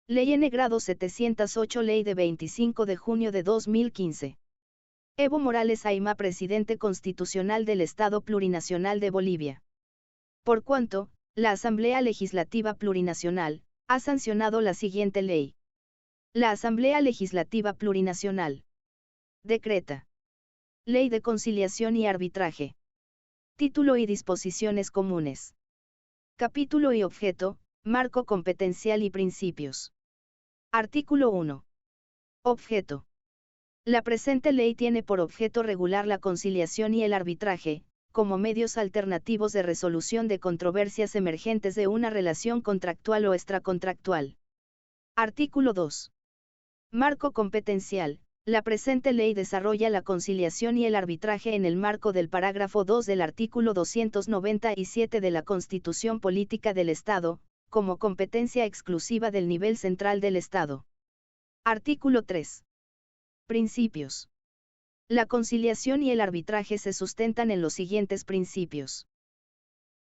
Ley N. Grado 708, Ley de 25 de junio de 2015. Evo Morales Ayma, Presidente Constitucional del Estado Plurinacional de Bolivia. Por cuanto, la Asamblea Legislativa Plurinacional ha sancionado la siguiente ley. La Asamblea Legislativa Plurinacional decreta Ley de Conciliación y Arbitraje. Título y disposiciones comunes. Capítulo y objeto, marco competencial y principios. Artículo 1. Objeto. La presente ley tiene por objeto regular la conciliación y el arbitraje, como medios alternativos de resolución de controversias emergentes de una relación contractual o extracontractual. Artículo 2. Marco competencial. La presente ley desarrolla la conciliación y el arbitraje en el marco del parágrafo 2 del artículo 297 de la Constitución Política del Estado, como competencia exclusiva del nivel central del Estado. Artículo 3. Principios. La conciliación y el arbitraje se sustentan en los siguientes principios.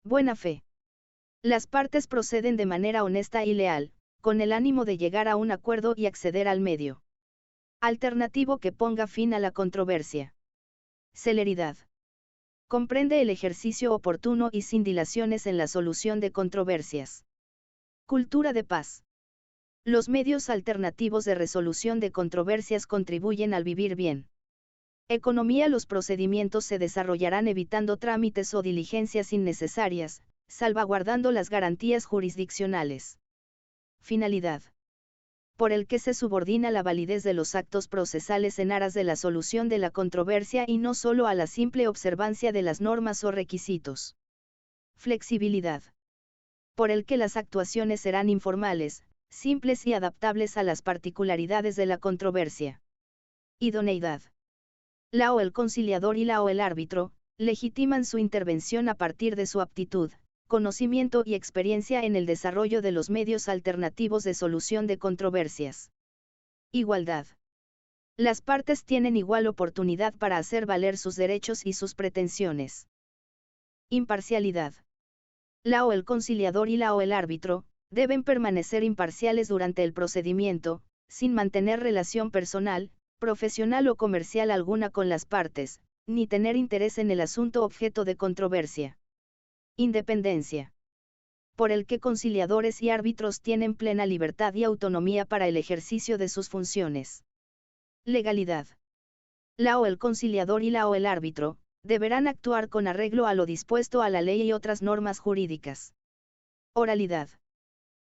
Buena fe. Las partes proceden de manera honesta y leal, con el ánimo de llegar a un acuerdo y acceder al medio alternativo que ponga fin a la controversia. Celeridad. Comprende el ejercicio oportuno y sin dilaciones en la solución de controversias. Cultura de paz. Los medios alternativos de resolución de controversias contribuyen al vivir bien. Economía. Los procedimientos se desarrollarán evitando trámites o diligencias innecesarias, salvaguardando las garantías jurisdiccionales. Finalidad. Por el que se subordina la validez de los actos procesales en aras de la solución de la controversia y no solo a la simple observancia de las normas o requisitos. Flexibilidad. Por el que las actuaciones serán informales, simples y adaptables a las particularidades de la controversia. Idoneidad. La o el conciliador y la o el árbitro, legitiman su intervención a partir de su aptitud, conocimiento y experiencia en el desarrollo de los medios alternativos de solución de controversias. Igualdad. Las partes tienen igual oportunidad para hacer valer sus derechos y sus pretensiones. Imparcialidad. La o el conciliador y la o el árbitro, deben permanecer imparciales durante el procedimiento, sin mantener relación personal, profesional o comercial alguna con las partes, ni tener interés en el asunto objeto de controversia. Independencia. Por el que conciliadores y árbitros tienen plena libertad y autonomía para el ejercicio de sus funciones. Legalidad. La o el conciliador y la o el árbitro, deberán actuar con arreglo a lo dispuesto a la ley y otras normas jurídicas. Oralidad.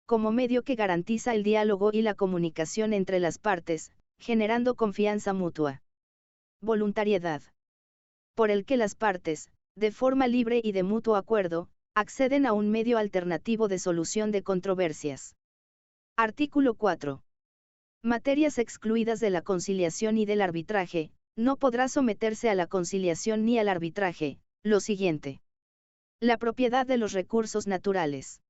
Como medio que garantiza el diálogo y la comunicación entre las partes, generando confianza mutua. Voluntariedad. Por el que las partes, de forma libre y de mutuo acuerdo, acceden a un medio alternativo de solución de controversias. Artículo 4. Materias excluidas de la conciliación y del arbitraje, no podrá someterse a la conciliación ni al arbitraje, lo siguiente. La propiedad de los recursos naturales.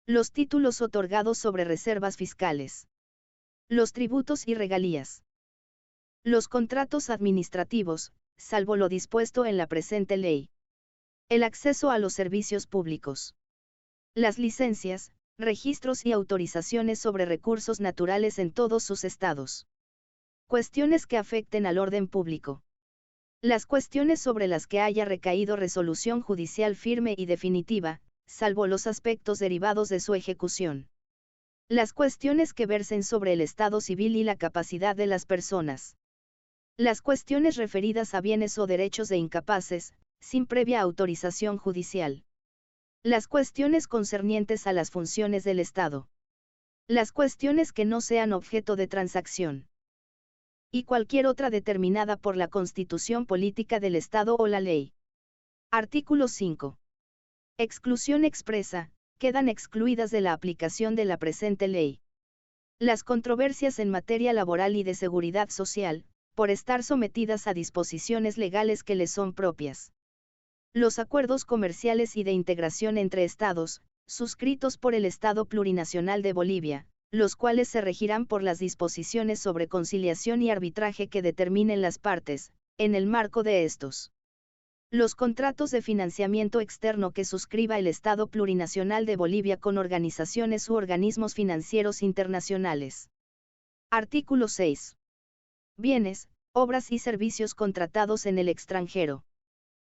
Los títulos otorgados sobre reservas fiscales. Los tributos y regalías. Los contratos administrativos, salvo lo dispuesto en la presente ley. El acceso a los servicios públicos. Las licencias, registros y autorizaciones sobre recursos naturales en todos sus estados. Cuestiones que afecten al orden público. Las cuestiones sobre las que haya recaído resolución judicial firme y definitiva, salvo los aspectos derivados de su ejecución. Las cuestiones que versen sobre el estado civil y la capacidad de las personas. Las cuestiones referidas a bienes o derechos de incapaces, sin previa autorización judicial. Las cuestiones concernientes a las funciones del Estado. Las cuestiones que no sean objeto de transacción. Y cualquier otra determinada por la Constitución Política del Estado o la ley. Artículo 5. Exclusión expresa. Quedan excluidas de la aplicación de la presente ley. Las controversias en materia laboral y de seguridad social, por estar sometidas a disposiciones legales que les son propias. Los acuerdos comerciales y de integración entre estados, suscritos por el Estado Plurinacional de Bolivia, los cuales se regirán por las disposiciones sobre conciliación y arbitraje que determinen las partes, en el marco de estos. Los contratos de financiamiento externo que suscriba el Estado Plurinacional de Bolivia con organizaciones u organismos financieros internacionales. Artículo 6. Bienes, obras y servicios contratados en el extranjero.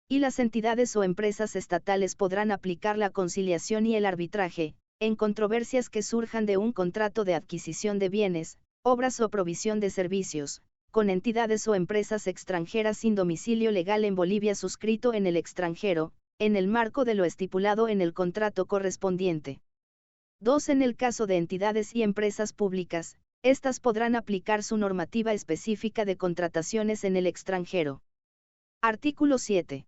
Y las entidades o empresas estatales podrán aplicar la conciliación y el arbitraje, en controversias que surjan de un contrato de adquisición de bienes, obras o provisión de servicios, con entidades o empresas extranjeras sin domicilio legal en Bolivia suscrito en el extranjero, en el marco de lo estipulado en el contrato correspondiente. 2. En el caso de entidades y empresas públicas, estas podrán aplicar su normativa específica de contrataciones en el extranjero. Artículo 7.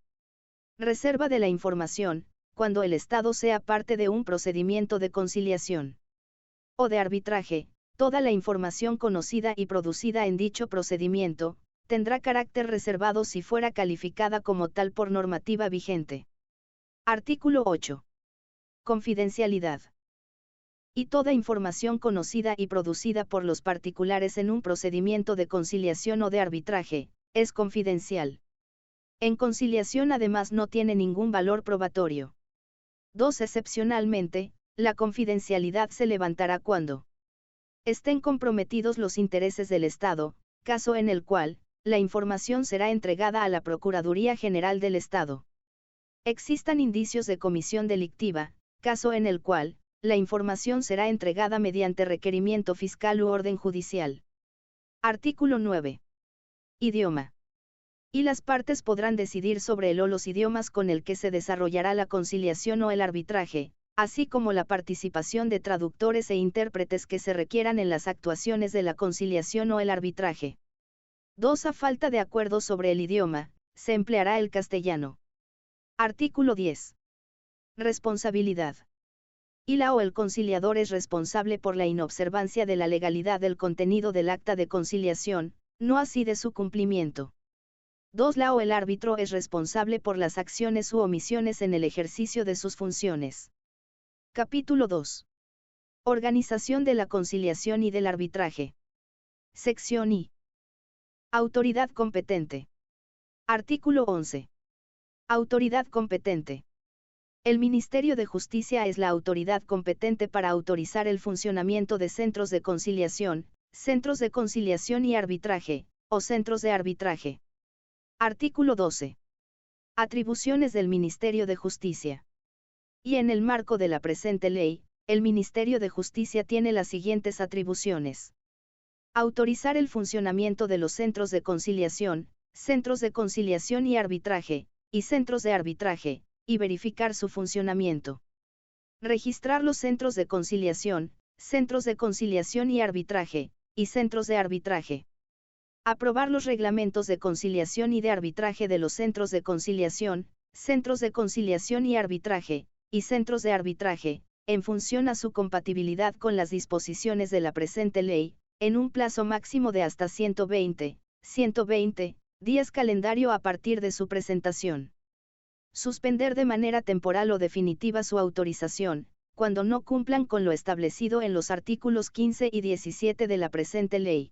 Reserva de la información, cuando el Estado sea parte de un procedimiento de conciliación o de arbitraje. Toda la información conocida y producida en dicho procedimiento, tendrá carácter reservado si fuera calificada como tal por normativa vigente. Artículo 8. Confidencialidad. Y toda información conocida y producida por los particulares en un procedimiento de conciliación o de arbitraje, es confidencial. En conciliación además no tiene ningún valor probatorio. 2. Excepcionalmente, la confidencialidad se levantará cuando estén comprometidos los intereses del Estado, caso en el cual, la información será entregada a la Procuraduría General del Estado. Existan indicios de comisión delictiva, caso en el cual, la información será entregada mediante requerimiento fiscal u orden judicial. Artículo 9. Idioma. Y las partes podrán decidir sobre el o los idiomas con el que se desarrollará la conciliación o el arbitraje, así como la participación de traductores e intérpretes que se requieran en las actuaciones de la conciliación o el arbitraje. 2. A falta de acuerdo sobre el idioma, se empleará el castellano. Artículo 10. Responsabilidad. Y la o el conciliador es responsable por la inobservancia de la legalidad del contenido del acta de conciliación, no así de su cumplimiento. 2. La o el árbitro es responsable por las acciones u omisiones en el ejercicio de sus funciones. Capítulo 2. Organización de la conciliación y del arbitraje. Sección I. Autoridad competente. Artículo 11. Autoridad competente. El Ministerio de Justicia es la autoridad competente para autorizar el funcionamiento de centros de conciliación y arbitraje, o centros de arbitraje. Artículo 12. Atribuciones del Ministerio de Justicia. Y en el marco de la presente ley, el Ministerio de Justicia tiene las siguientes atribuciones. Autorizar el funcionamiento de los centros de conciliación y arbitraje, y centros de arbitraje, y verificar su funcionamiento. Registrar los centros de conciliación y arbitraje, y centros de arbitraje. Aprobar los reglamentos de conciliación y de arbitraje de los centros de conciliación y arbitraje, y centros de arbitraje, en función a su compatibilidad con las disposiciones de la presente ley, en un plazo máximo de hasta 120 días calendario a partir de su presentación. Suspender de manera temporal o definitiva su autorización, cuando no cumplan con lo establecido en los artículos 15 y 17 de la presente ley.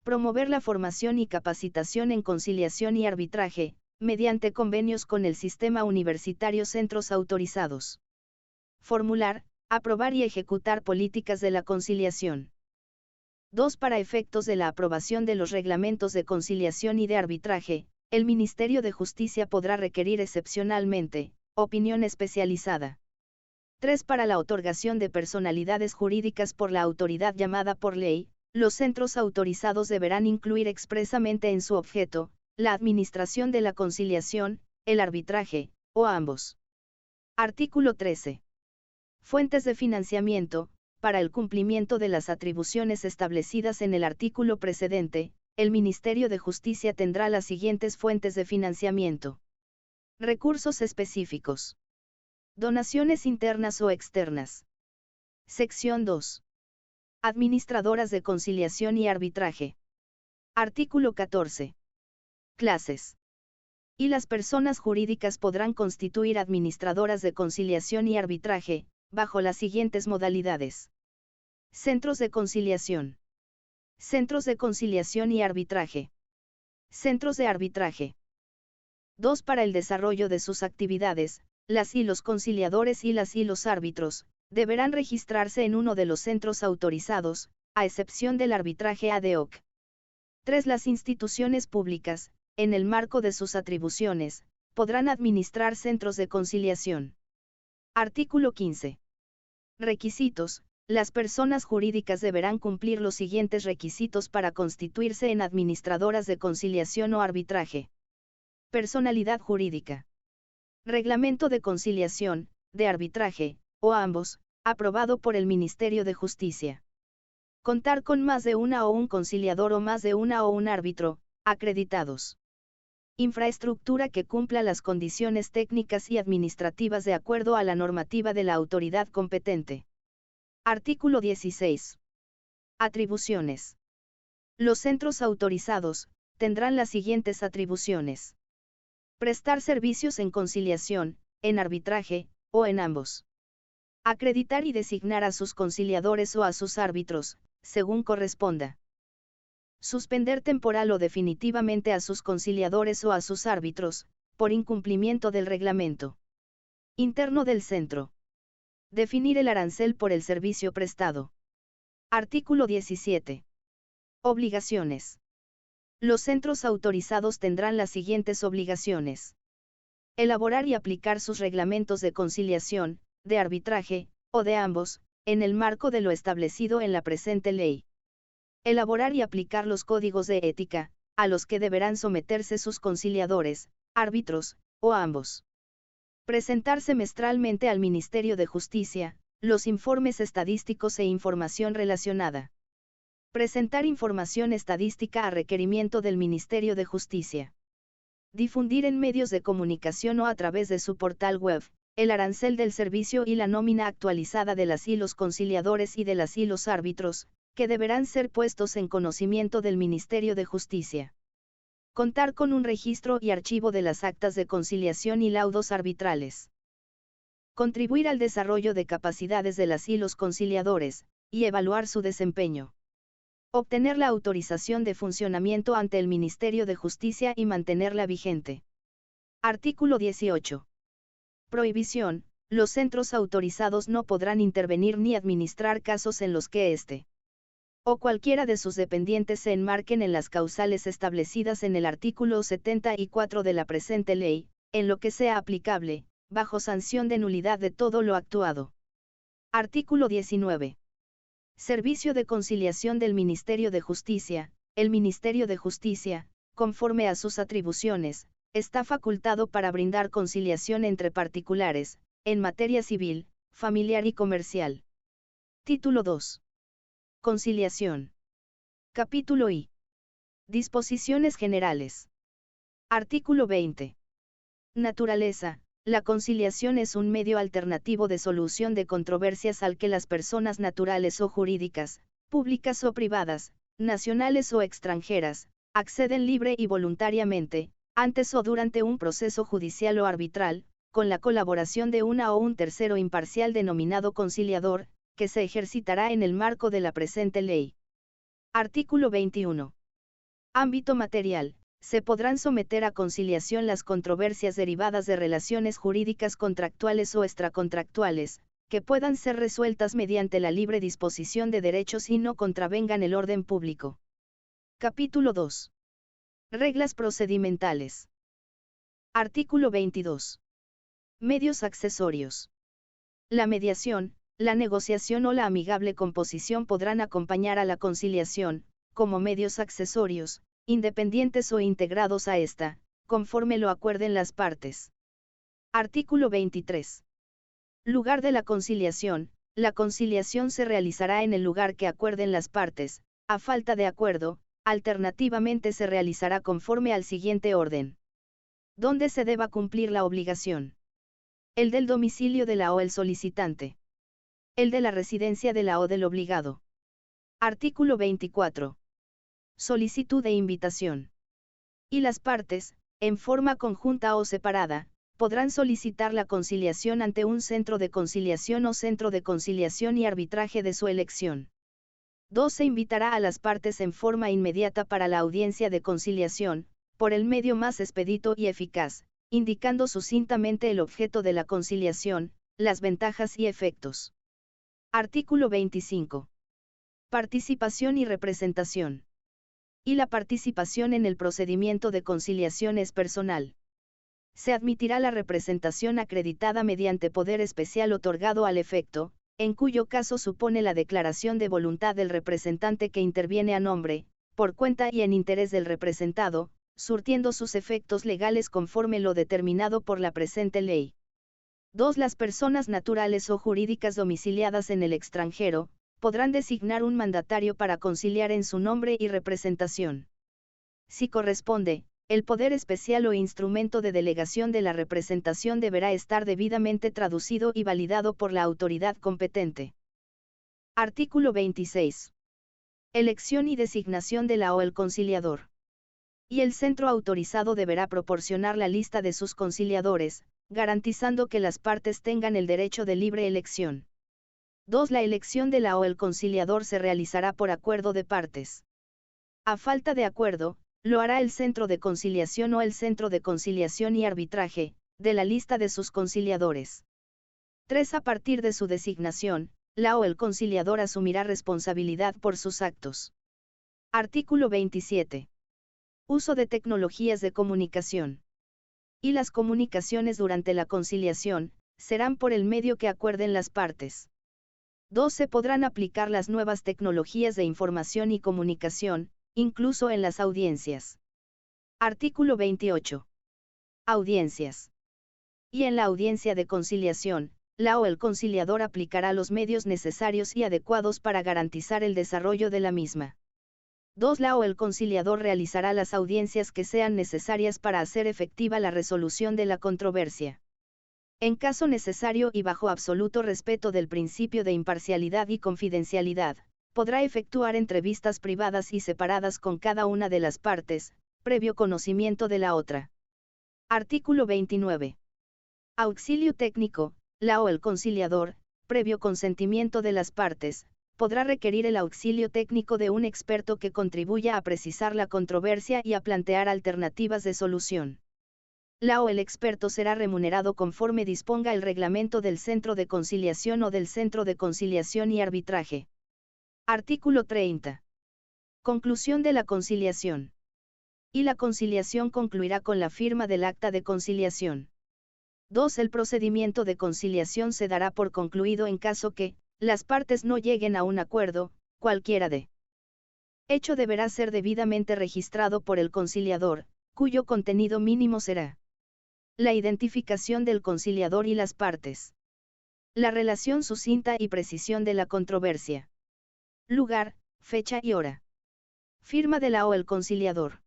Promover la formación y capacitación en conciliación y arbitraje, mediante convenios con el Sistema Universitario Centros Autorizados. Formular, aprobar y ejecutar políticas de la conciliación. 2. Para efectos de la aprobación de los reglamentos de conciliación y de arbitraje, el Ministerio de Justicia podrá requerir excepcionalmente, opinión especializada. 3. Para la otorgación de personalidades jurídicas por la autoridad llamada por ley, los centros autorizados deberán incluir expresamente en su objeto, la administración de la conciliación, el arbitraje, o ambos. Artículo 13. Fuentes de financiamiento. Para el cumplimiento de las atribuciones establecidas en el artículo precedente, el Ministerio de Justicia tendrá las siguientes fuentes de financiamiento. Recursos específicos. Donaciones internas o externas. Sección 2. Administradoras de conciliación y arbitraje. Artículo 14. Clases. Y las personas jurídicas podrán constituir administradoras de conciliación y arbitraje, bajo las siguientes modalidades. Centros de conciliación. Centros de conciliación y arbitraje. Centros de arbitraje. 2. Para el desarrollo de sus actividades, las y los conciliadores y las y los árbitros, deberán registrarse en uno de los centros autorizados, a excepción del arbitraje ad hoc. 3. Las instituciones públicas, en el marco de sus atribuciones, podrán administrar centros de conciliación. Artículo 15. Requisitos. Las personas jurídicas deberán cumplir los siguientes requisitos para constituirse en administradoras de conciliación o arbitraje. Personalidad jurídica. Reglamento de conciliación, de arbitraje, o ambos, aprobado por el Ministerio de Justicia. Contar con más de una o un conciliador o más de una o un árbitro, acreditados. Infraestructura que cumpla las condiciones técnicas y administrativas de acuerdo a la normativa de la autoridad competente. Artículo 16. Atribuciones. Los centros autorizados tendrán las siguientes atribuciones. Prestar servicios en conciliación, en arbitraje, o en ambos. Acreditar y designar a sus conciliadores o a sus árbitros, según corresponda. Suspender temporal o definitivamente a sus conciliadores o a sus árbitros, por incumplimiento del reglamento interno del centro. Definir el arancel por el servicio prestado. Artículo 17. Obligaciones. Los centros autorizados tendrán las siguientes obligaciones. Elaborar y aplicar sus reglamentos de conciliación, de arbitraje, o de ambos, en el marco de lo establecido en la presente ley. Elaborar y aplicar los códigos de ética, a los que deberán someterse sus conciliadores, árbitros, o ambos. Presentar semestralmente al Ministerio de Justicia, los informes estadísticos e información relacionada. Presentar información estadística a requerimiento del Ministerio de Justicia. Difundir en medios de comunicación o a través de su portal web, el arancel del servicio y la nómina actualizada de las y los conciliadores y de las y los árbitros, que deberán ser puestos en conocimiento del Ministerio de Justicia. Contar con un registro y archivo de las actas de conciliación y laudos arbitrales. Contribuir al desarrollo de capacidades de las y los conciliadores, y evaluar su desempeño. Obtener la autorización de funcionamiento ante el Ministerio de Justicia y mantenerla vigente. Artículo 18. Prohibición. Los centros autorizados no podrán intervenir ni administrar casos en los que éste o cualquiera de sus dependientes se enmarquen en las causales establecidas en el artículo 74 de la presente ley, en lo que sea aplicable, bajo sanción de nulidad de todo lo actuado. Artículo 19. Servicio de conciliación del Ministerio de Justicia. El Ministerio de Justicia, conforme a sus atribuciones, está facultado para brindar conciliación entre particulares, en materia civil, familiar y comercial. Título 2. Conciliación. Capítulo I. Disposiciones generales. Artículo 20. Naturaleza. La conciliación es un medio alternativo de solución de controversias al que las personas naturales o jurídicas, públicas o privadas, nacionales o extranjeras, acceden libre y voluntariamente, antes o durante un proceso judicial o arbitral, con la colaboración de una o un tercero imparcial denominado conciliador, que se ejercitará en el marco de la presente ley. Artículo 21. Ámbito material. Se podrán someter a conciliación las controversias derivadas de relaciones jurídicas contractuales o extracontractuales, que puedan ser resueltas mediante la libre disposición de derechos y no contravengan el orden público. Capítulo 2. Reglas procedimentales. Artículo 22. Medios accesorios. La mediación, la negociación o la amigable composición podrán acompañar a la conciliación, como medios accesorios, independientes o integrados a esta, conforme lo acuerden las partes. Artículo 23. Lugar de la conciliación. La conciliación se realizará en el lugar que acuerden las partes. A falta de acuerdo, alternativamente se realizará conforme al siguiente orden. ¿Dónde se deba cumplir la obligación? El del domicilio de la o el solicitante. El de la residencia de la o del obligado. Artículo 24. Solicitud de invitación. Y las partes, en forma conjunta o separada, podrán solicitar la conciliación ante un centro de conciliación o centro de conciliación y arbitraje de su elección. 2. Se invitará a las partes en forma inmediata para la audiencia de conciliación, por el medio más expedito y eficaz, indicando sucintamente el objeto de la conciliación, las ventajas y efectos. Artículo 25. Participación y representación. Y la participación en el procedimiento de conciliación es personal. Se admitirá la representación acreditada mediante poder especial otorgado al efecto, en cuyo caso supone la declaración de voluntad del representante que interviene a nombre, por cuenta y en interés del representado, surtiendo sus efectos legales conforme lo determinado por la presente ley. 2. Las personas naturales o jurídicas domiciliadas en el extranjero, podrán designar un mandatario para conciliar en su nombre y representación. Si corresponde, el poder especial o instrumento de delegación de la representación deberá estar debidamente traducido y validado por la autoridad competente. Artículo 26. Elección y designación de la o el conciliador. Y el centro autorizado deberá proporcionar la lista de sus conciliadores, garantizando que las partes tengan el derecho de libre elección. 2. La elección de la o el conciliador se realizará por acuerdo de partes. A falta de acuerdo, lo hará el centro de conciliación o el centro de conciliación y arbitraje, de la lista de sus conciliadores. 3. A partir de su designación, la o el conciliador asumirá responsabilidad por sus actos. Artículo 27. Uso de tecnologías de comunicación. Y las comunicaciones durante la conciliación, serán por el medio que acuerden las partes. 2. Se podrán aplicar las nuevas tecnologías de información y comunicación, incluso en las audiencias. Artículo 28. Audiencias. Y en la audiencia de conciliación, la o el conciliador aplicará los medios necesarios y adecuados para garantizar el desarrollo de la misma. 2. La o el conciliador realizará las audiencias que sean necesarias para hacer efectiva la resolución de la controversia. En caso necesario y bajo absoluto respeto del principio de imparcialidad y confidencialidad, podrá efectuar entrevistas privadas y separadas con cada una de las partes, previo conocimiento de la otra. Artículo 29. Auxilio técnico. La o el conciliador, previo consentimiento de las partes, podrá requerir el auxilio técnico de un experto que contribuya a precisar la controversia y a plantear alternativas de solución. La o el experto será remunerado conforme disponga el reglamento del Centro de Conciliación o del Centro de Conciliación y Arbitraje. Artículo 30. Conclusión de la conciliación. Y la conciliación concluirá con la firma del acta de conciliación. 2. El procedimiento de conciliación se dará por concluido en caso que, las partes no lleguen a un acuerdo, cualquiera de hecho deberá ser debidamente registrado por el conciliador, cuyo contenido mínimo será la identificación del conciliador y las partes, la relación sucinta y precisión de la controversia, lugar, fecha y hora, firma de la o el conciliador.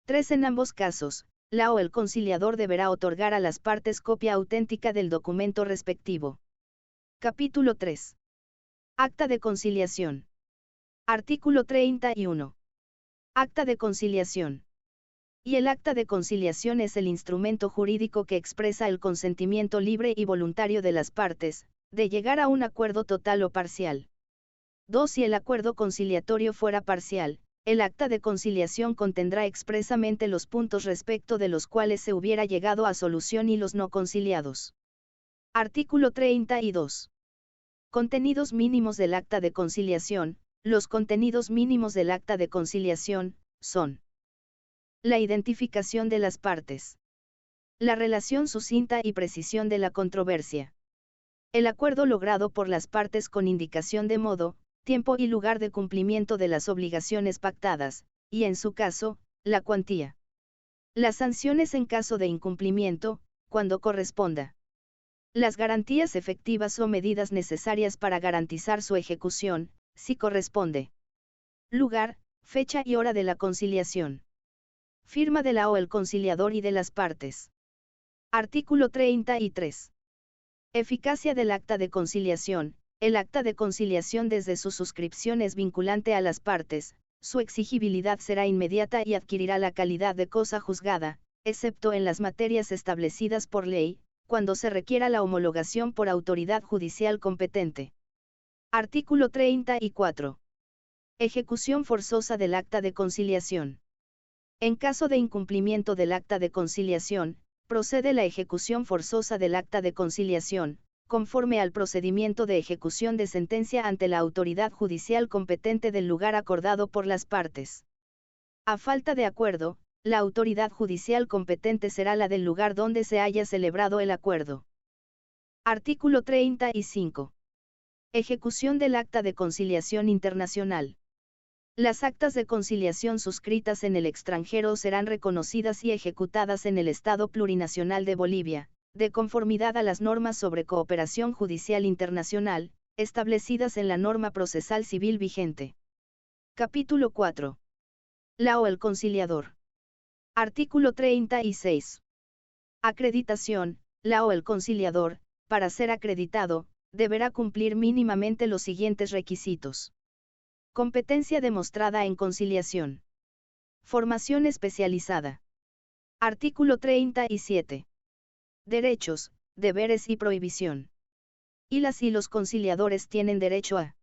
3. En ambos casos, la o el conciliador deberá otorgar a las partes copia auténtica del documento respectivo. Capítulo 3. Acta de conciliación. Artículo 31. Acta de conciliación. Y el acta de conciliación es el instrumento jurídico que expresa el consentimiento libre y voluntario de las partes, de llegar a un acuerdo total o parcial. 2. Si el acuerdo conciliatorio fuera parcial, el acta de conciliación contendrá expresamente los puntos respecto de los cuales se hubiera llegado a solución y los no conciliados. Artículo 32. Contenidos mínimos del acta de conciliación. Los contenidos mínimos del acta de conciliación son: la identificación de las partes, la relación sucinta y precisión de la controversia, el acuerdo logrado por las partes con indicación de modo, tiempo y lugar de cumplimiento de las obligaciones pactadas, y en su caso, la cuantía. Las sanciones en caso de incumplimiento, cuando corresponda. Las garantías efectivas o medidas necesarias para garantizar su ejecución, si corresponde. Lugar, fecha y hora de la conciliación. Firma de la o el conciliador y de las partes. Artículo 33. Eficacia del acta de conciliación. El acta de conciliación desde su suscripción es vinculante a las partes, su exigibilidad será inmediata y adquirirá la calidad de cosa juzgada, excepto en las materias establecidas por ley, cuando se requiera la homologación por autoridad judicial competente. Artículo 34. Ejecución forzosa del acta de conciliación. En caso de incumplimiento del acta de conciliación, procede la ejecución forzosa del acta de conciliación, conforme al procedimiento de ejecución de sentencia ante la autoridad judicial competente del lugar acordado por las partes. A falta de acuerdo, la autoridad judicial competente será la del lugar donde se haya celebrado el acuerdo. Artículo 35. Ejecución del acta de conciliación internacional. Las actas de conciliación suscritas en el extranjero serán reconocidas y ejecutadas en el Estado Plurinacional de Bolivia, de conformidad a las normas sobre cooperación judicial internacional, establecidas en la norma procesal civil vigente. Capítulo 4. La o el conciliador. Artículo 36. Acreditación. La o el conciliador, para ser acreditado, deberá cumplir mínimamente los siguientes requisitos. Competencia demostrada en conciliación. Formación especializada. Artículo 37. Derechos, deberes y prohibición. Y las y los conciliadores tienen derecho a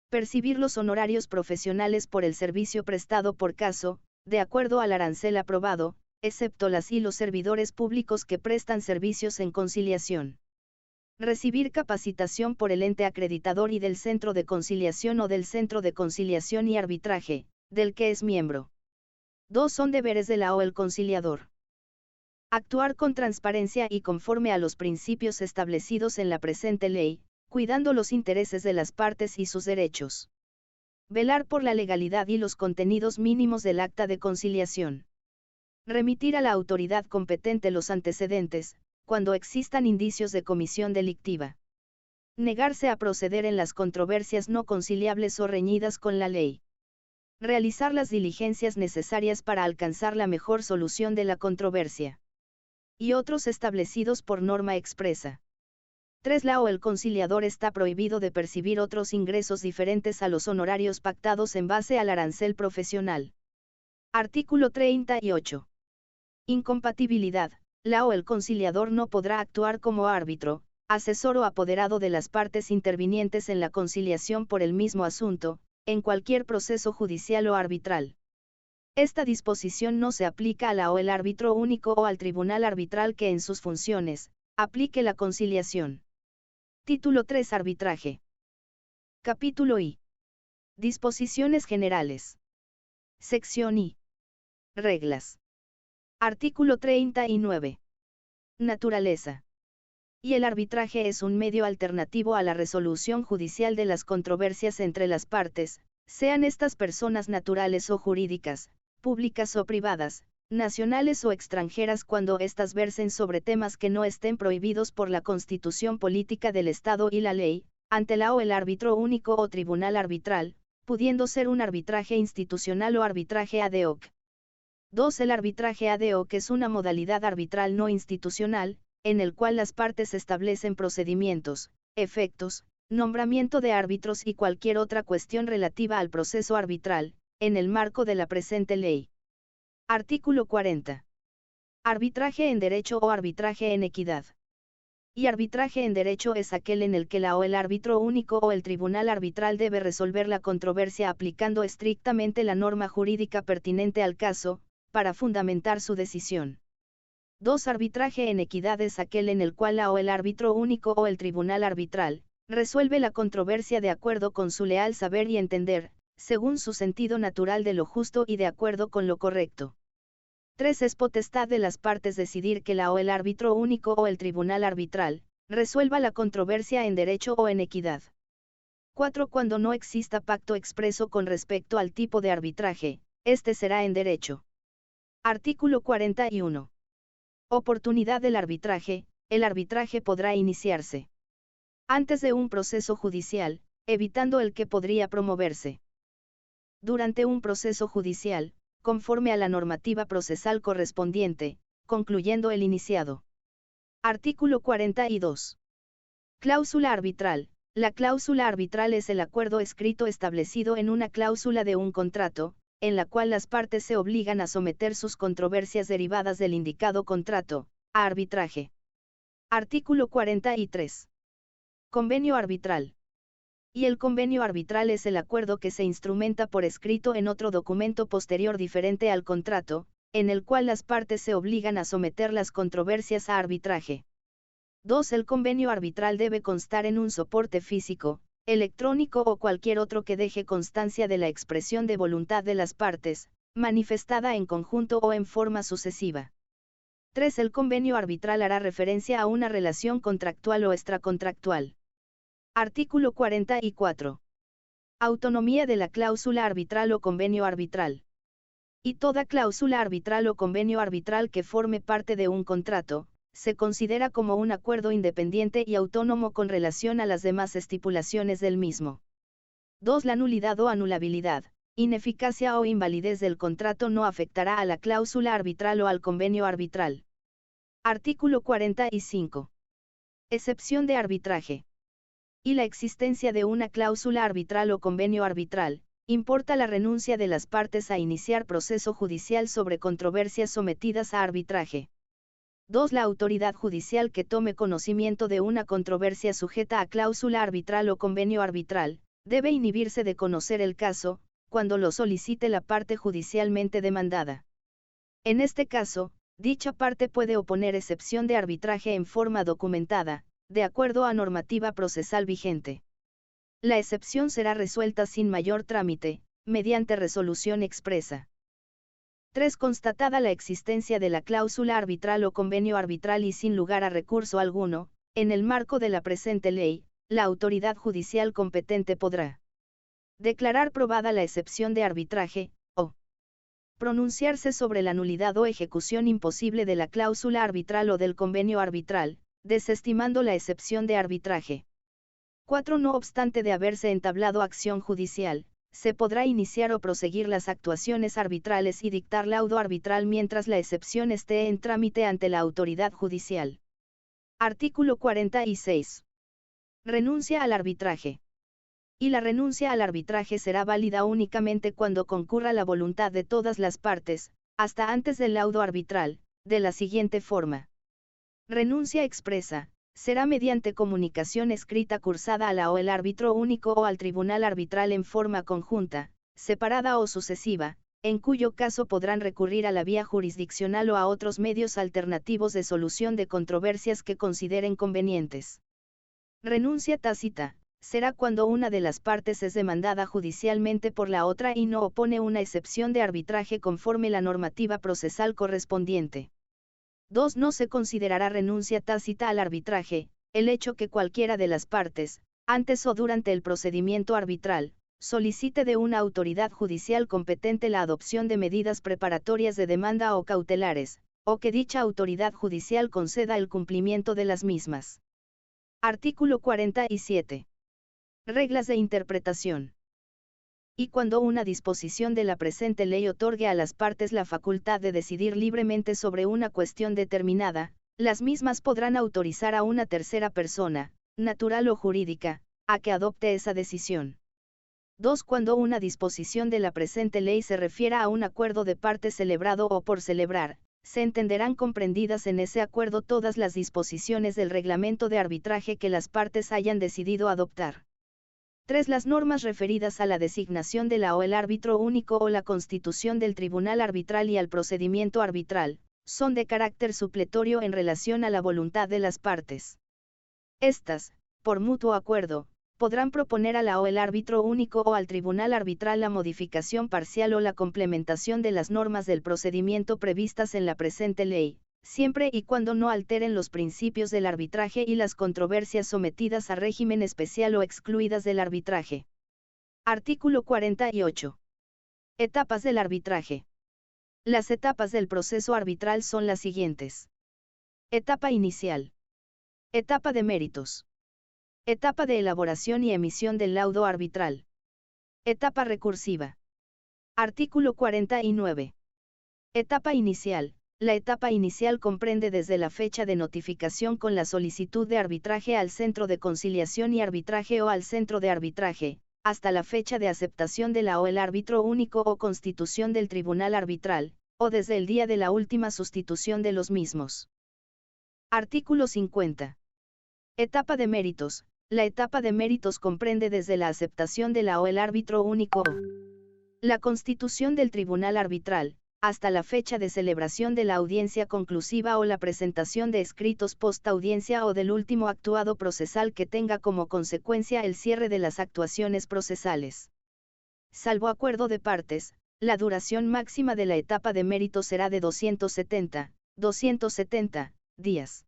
percibir los honorarios profesionales por el servicio prestado por caso, de acuerdo al arancel aprobado, excepto las y los servidores públicos que prestan servicios en conciliación. Recibir capacitación por el ente acreditador y del Centro de Conciliación o del Centro de Conciliación y Arbitraje, del que es miembro. 2. Son deberes de la o el conciliador. Actuar con transparencia y conforme a los principios establecidos en la presente ley, cuidando los intereses de las partes y sus derechos. Velar por la legalidad y los contenidos mínimos del acta de conciliación. Remitir a la autoridad competente los antecedentes, cuando existan indicios de comisión delictiva. Negarse a proceder en las controversias no conciliables o reñidas con la ley. Realizar las diligencias necesarias para alcanzar la mejor solución de la controversia. Y otros establecidos por norma expresa. 3. La o el conciliador está prohibido de percibir otros ingresos diferentes a los honorarios pactados en base al arancel profesional. Artículo 38. Incompatibilidad. La o el conciliador no podrá actuar como árbitro, asesor o apoderado de las partes intervinientes en la conciliación por el mismo asunto, en cualquier proceso judicial o arbitral. Esta disposición no se aplica a la o el árbitro único o al tribunal arbitral que en sus funciones, aplique la conciliación. Título 3. Arbitraje. Capítulo I. Disposiciones generales. Sección I. Reglas. Artículo 39. Naturaleza. Y el arbitraje es un medio alternativo a la resolución judicial de las controversias entre las partes, sean estas personas naturales o jurídicas, públicas o privadas, nacionales o extranjeras cuando éstas versen sobre temas que no estén prohibidos por la Constitución política del Estado y la ley, ante la o el árbitro único o tribunal arbitral, pudiendo ser un arbitraje institucional o arbitraje ad hoc. 2. El arbitraje ad hoc es una modalidad arbitral no institucional, en el cual las partes establecen procedimientos, efectos, nombramiento de árbitros y cualquier otra cuestión relativa al proceso arbitral, en el marco de la presente ley. Artículo 40. Arbitraje en derecho o arbitraje en equidad. Y arbitraje en derecho es aquel en el que la o el árbitro único o el tribunal arbitral debe resolver la controversia aplicando estrictamente la norma jurídica pertinente al caso, para fundamentar su decisión. 2. Arbitraje en equidad es aquel en el cual la o el árbitro único o el tribunal arbitral, resuelve la controversia de acuerdo con su leal saber y entender, según su sentido natural de lo justo y de acuerdo con lo correcto. 3. Es potestad de las partes decidir que la o el árbitro único o el tribunal arbitral, resuelva la controversia en derecho o en equidad. 4. Cuando no exista pacto expreso con respecto al tipo de arbitraje, este será en derecho. Artículo 41. Oportunidad del arbitraje. El arbitraje podrá iniciarse antes de un proceso judicial, evitando el que podría promoverse durante un proceso judicial, conforme a la normativa procesal correspondiente, concluyendo el iniciado. Artículo 42. Cláusula arbitral. La cláusula arbitral es el acuerdo escrito establecido en una cláusula de un contrato, en la cual las partes se obligan a someter sus controversias derivadas del indicado contrato, a arbitraje. Artículo 43. Convenio arbitral. y el convenio arbitral es el acuerdo que se instrumenta por escrito en otro documento posterior diferente al contrato, en el cual las partes se obligan a someter las controversias a arbitraje. 2. El convenio arbitral debe constar en un soporte físico, electrónico o cualquier otro que deje constancia de la expresión de voluntad de las partes, manifestada en conjunto o en forma sucesiva. 3. El convenio arbitral hará referencia a una relación contractual o extracontractual. Artículo 44. Autonomía de la cláusula arbitral o convenio arbitral. Y toda cláusula arbitral o convenio arbitral que forme parte de un contrato, se considera como un acuerdo independiente y autónomo con relación a las demás estipulaciones del mismo. 2. La nulidad o anulabilidad, ineficacia o invalidez del contrato no afectará a la cláusula arbitral o al convenio arbitral. Artículo 45. Excepción de arbitraje. Y la existencia de una cláusula arbitral o convenio arbitral, importa la renuncia de las partes a iniciar proceso judicial sobre controversias sometidas a arbitraje. 2. La autoridad judicial que tome conocimiento de una controversia sujeta a cláusula arbitral o convenio arbitral, debe inhibirse de conocer el caso, cuando lo solicite la parte judicialmente demandada. En este caso, dicha parte puede oponer excepción de arbitraje en forma documentada, de acuerdo a normativa procesal vigente. La excepción será resuelta sin mayor trámite, mediante resolución expresa. 3. Constatada la existencia de la cláusula arbitral o convenio arbitral y sin lugar a recurso alguno, en el marco de la presente ley, la autoridad judicial competente podrá declarar probada la excepción de arbitraje, o pronunciarse sobre la nulidad o ejecución imposible de la cláusula arbitral o del convenio arbitral, desestimando la excepción de arbitraje. 4. No obstante de haberse entablado acción judicial, se podrá iniciar o proseguir las actuaciones arbitrales y dictar laudo arbitral mientras la excepción esté en trámite ante la autoridad judicial. Artículo 46. Renuncia al arbitraje. Y la renuncia al arbitraje será válida únicamente cuando concurra la voluntad de todas las partes, hasta antes del laudo arbitral, de la siguiente forma. Renuncia expresa. Será mediante comunicación escrita cursada a la o el árbitro único o al tribunal arbitral en forma conjunta, separada o sucesiva, en cuyo caso podrán recurrir a la vía jurisdiccional o a otros medios alternativos de solución de controversias que consideren convenientes. Renuncia tácita. Será cuando una de las partes es demandada judicialmente por la otra y no opone una excepción de arbitraje conforme la normativa procesal correspondiente. 2. No se considerará renuncia tácita al arbitraje, el hecho que cualquiera de las partes, antes o durante el procedimiento arbitral, solicite de una autoridad judicial competente la adopción de medidas preparatorias de demanda o cautelares, o que dicha autoridad judicial conceda el cumplimiento de las mismas. Artículo 47. Reglas de interpretación. Y cuando una disposición de la presente ley otorgue a las partes la facultad de decidir libremente sobre una cuestión determinada, las mismas podrán autorizar a una tercera persona, natural o jurídica, a que adopte esa decisión. 2. Cuando una disposición de la presente ley se refiera a un acuerdo de partes celebrado o por celebrar, se entenderán comprendidas en ese acuerdo todas las disposiciones del reglamento de arbitraje que las partes hayan decidido adoptar. 3. Las normas referidas a la designación de la o el árbitro único o la constitución del tribunal arbitral y al procedimiento arbitral, son de carácter supletorio en relación a la voluntad de las partes. Estas, por mutuo acuerdo, podrán proponer a la o el árbitro único o al tribunal arbitral la modificación parcial o la complementación de las normas del procedimiento previstas en la presente ley, siempre y cuando no alteren los principios del arbitraje y las controversias sometidas a régimen especial o excluidas del arbitraje. Artículo 48. Etapas del arbitraje. Las etapas del proceso arbitral son las siguientes. Etapa inicial. Etapa de méritos. Etapa de elaboración y emisión del laudo arbitral. Etapa recursiva. Artículo 49. Etapa inicial. La etapa inicial comprende desde la fecha de notificación con la solicitud de arbitraje al Centro de Conciliación y Arbitraje o al Centro de Arbitraje, hasta la fecha de aceptación de la o el árbitro único o constitución del Tribunal Arbitral, o desde el día de la última sustitución de los mismos. Artículo 50. Etapa de méritos. La etapa de méritos comprende desde la aceptación de la o el árbitro único o la constitución del tribunal arbitral, hasta la fecha de celebración de la audiencia conclusiva o la presentación de escritos post-audiencia o del último actuado procesal que tenga como consecuencia el cierre de las actuaciones procesales. Salvo acuerdo de partes, la duración máxima de la etapa de mérito será de 270 días.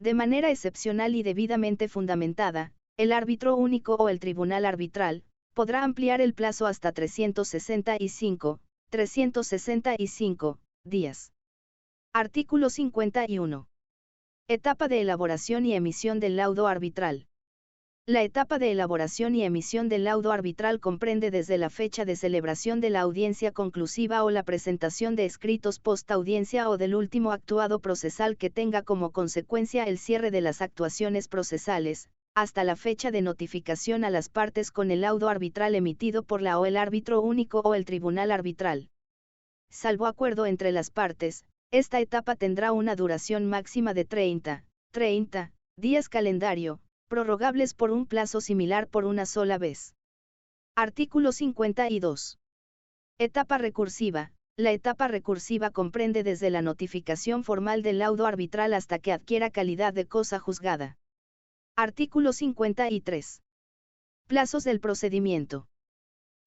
De manera excepcional y debidamente fundamentada, el árbitro único o el tribunal arbitral podrá ampliar el plazo hasta 365 días. Artículo 51. Etapa de elaboración y emisión del laudo arbitral. La etapa de elaboración y emisión del laudo arbitral comprende desde la fecha de celebración de la audiencia conclusiva o la presentación de escritos post-audiencia o del último actuado procesal que tenga como consecuencia el cierre de las actuaciones procesales, hasta la fecha de notificación a las partes con el laudo arbitral emitido por la o el árbitro único o el tribunal arbitral. Salvo acuerdo entre las partes, esta etapa tendrá una duración máxima de 30 días calendario, prorrogables por un plazo similar por una sola vez. Artículo 52. Etapa recursiva. La etapa recursiva comprende desde la notificación formal del laudo arbitral hasta que adquiera calidad de cosa juzgada. Artículo 53. Plazos del procedimiento.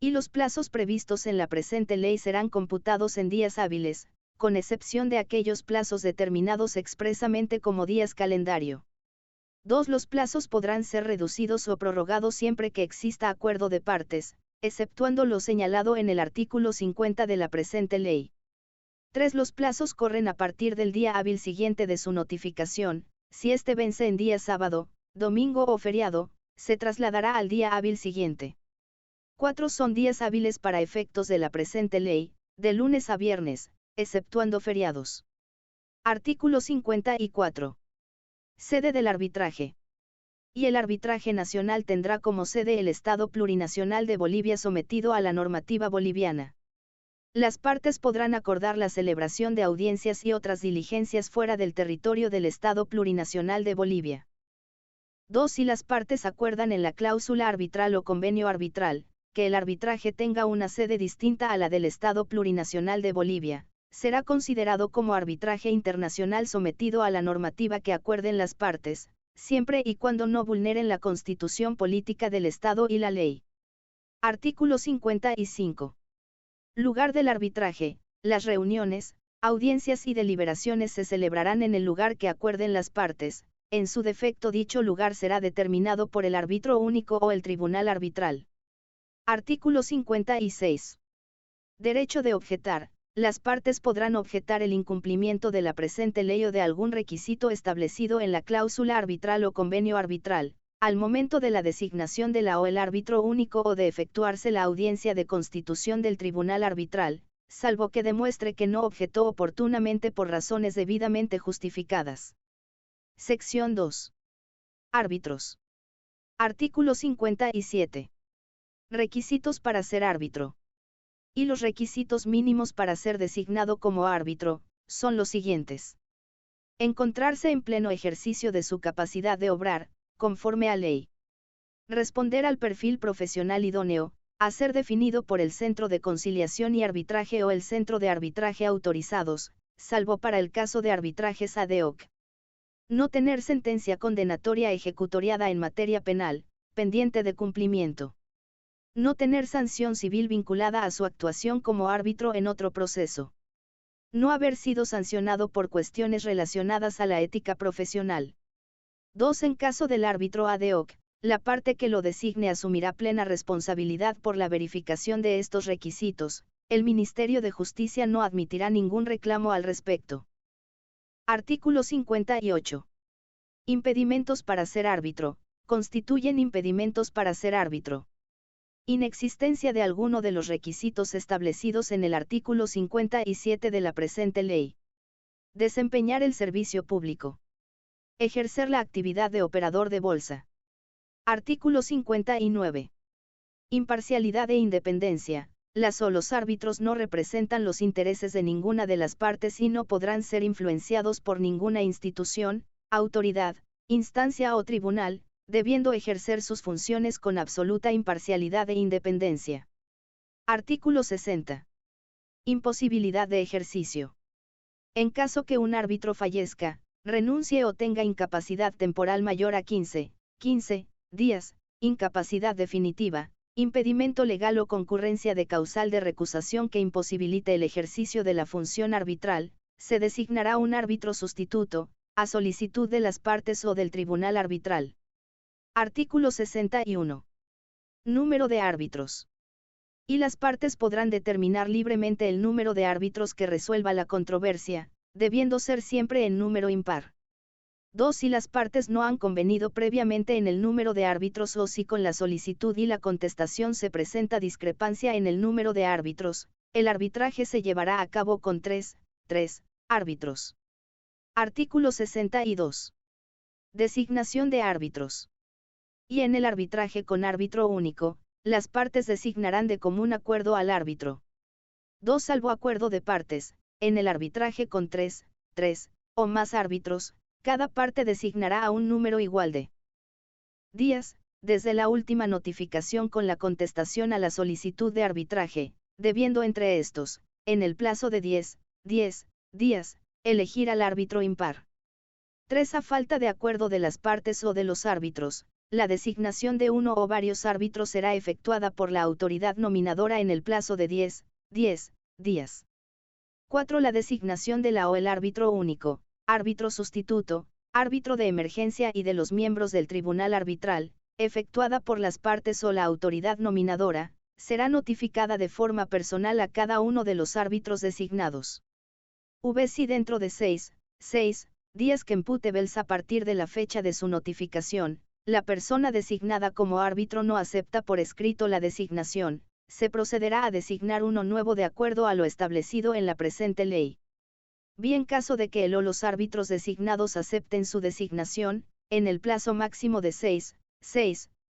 Y los plazos previstos en la presente ley serán computados en días hábiles, con excepción de aquellos plazos determinados expresamente como días calendario. 2. Los plazos podrán ser reducidos o prorrogados siempre que exista acuerdo de partes, exceptuando lo señalado en el artículo 50 de la presente ley. 3. Los plazos corren a partir del día hábil siguiente de su notificación. Si este vence en día sábado, domingo o feriado, se trasladará al día hábil siguiente. 4. Son días hábiles para efectos de la presente ley, de lunes a viernes, exceptuando feriados. Artículo 54. Sede del arbitraje. Y el arbitraje nacional tendrá como sede el Estado Plurinacional de Bolivia sometido a la normativa boliviana. Las partes podrán acordar la celebración de audiencias y otras diligencias fuera del territorio del Estado Plurinacional de Bolivia. 2. Si las partes acuerdan en la cláusula arbitral o convenio arbitral, que el arbitraje tenga una sede distinta a la del Estado Plurinacional de Bolivia, será considerado como arbitraje internacional sometido a la normativa que acuerden las partes, siempre y cuando no vulneren la Constitución política del Estado y la ley. Artículo 55. Lugar del arbitraje. Las reuniones, audiencias y deliberaciones se celebrarán en el lugar que acuerden las partes. En su defecto dicho lugar será determinado por el árbitro único o el tribunal arbitral. Artículo 56. Derecho de objetar. Las partes podrán objetar el incumplimiento de la presente ley o de algún requisito establecido en la cláusula arbitral o convenio arbitral, al momento de la designación de la o el árbitro único o de efectuarse la audiencia de constitución del tribunal arbitral, salvo que demuestre que no objetó oportunamente por razones debidamente justificadas. Sección 2. Árbitros. Artículo 57. Requisitos para ser árbitro. Y los requisitos mínimos para ser designado como árbitro, son los siguientes. Encontrarse en pleno ejercicio de su capacidad de obrar, conforme a ley. Responder al perfil profesional idóneo, a ser definido por el Centro de Conciliación y Arbitraje o el Centro de Arbitraje autorizados, salvo para el caso de arbitrajes ad hoc. No tener sentencia condenatoria ejecutoriada en materia penal, pendiente de cumplimiento. No tener sanción civil vinculada a su actuación como árbitro en otro proceso. No haber sido sancionado por cuestiones relacionadas a la ética profesional. 2. En caso del árbitro ad hoc, la parte que lo designe asumirá plena responsabilidad por la verificación de estos requisitos. El Ministerio de Justicia no admitirá ningún reclamo al respecto. Artículo 58. Impedimentos para ser árbitro. Constituyen impedimentos para ser árbitro. Inexistencia de alguno de los requisitos establecidos en el artículo 57 de la presente ley. Desempeñar el servicio público. Ejercer la actividad de operador de bolsa. Artículo 59. Imparcialidad e independencia. Las o los árbitros no representan los intereses de ninguna de las partes y no podrán ser influenciados por ninguna institución, autoridad, instancia o tribunal, debiendo ejercer sus funciones con absoluta imparcialidad e independencia. Artículo 60. Imposibilidad de ejercicio. En caso que un árbitro fallezca, renuncie o tenga incapacidad temporal mayor a 15 días, incapacidad definitiva, impedimento legal o concurrencia de causal de recusación que imposibilite el ejercicio de la función arbitral, se designará un árbitro sustituto, a solicitud de las partes o del tribunal arbitral. Artículo 61. Número de árbitros. Y las partes podrán determinar libremente el número de árbitros que resuelva la controversia, debiendo ser siempre en número impar. 2. Si las partes no han convenido previamente en el número de árbitros o si con la solicitud y la contestación se presenta discrepancia en el número de árbitros, el arbitraje se llevará a cabo con tres árbitros. Artículo 62. Designación de árbitros. Y en el arbitraje con árbitro único, las partes designarán de común acuerdo al árbitro. 2. Salvo acuerdo de partes, en el arbitraje con tres o más árbitros, cada parte designará a un número igual de días, desde la última notificación con la contestación a la solicitud de arbitraje, debiendo entre estos, en el plazo de 10 días, elegir al árbitro impar. 3. A falta de acuerdo de las partes o de los árbitros, la designación de uno o varios árbitros será efectuada por la autoridad nominadora en el plazo de 10 días. 4. La designación de la o el árbitro único, árbitro sustituto, árbitro de emergencia y de los miembros del tribunal arbitral, efectuada por las partes o la autoridad nominadora, será notificada de forma personal a cada uno de los árbitros designados. Si dentro de 6 días computables a partir de la fecha de su notificación, la persona designada como árbitro no acepta por escrito la designación, se procederá a designar uno nuevo de acuerdo a lo establecido en la presente ley. En caso de que el o los árbitros designados acepten su designación, en el plazo máximo de 6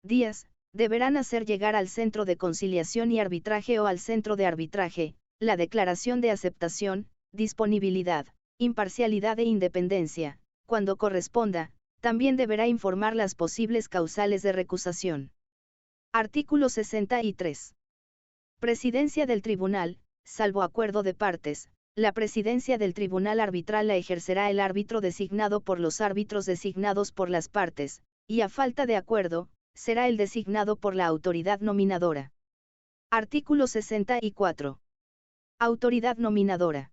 días, deberán hacer llegar al Centro de Conciliación y Arbitraje o al Centro de Arbitraje, la declaración de aceptación, disponibilidad, imparcialidad e independencia. Cuando corresponda, también deberá informar las posibles causales de recusación. Artículo 63. Presidencia del Tribunal, salvo acuerdo de partes, la presidencia del Tribunal Arbitral la ejercerá el árbitro designado por los árbitros designados por las partes, y a falta de acuerdo, será el designado por la autoridad nominadora. Artículo 64. Autoridad nominadora.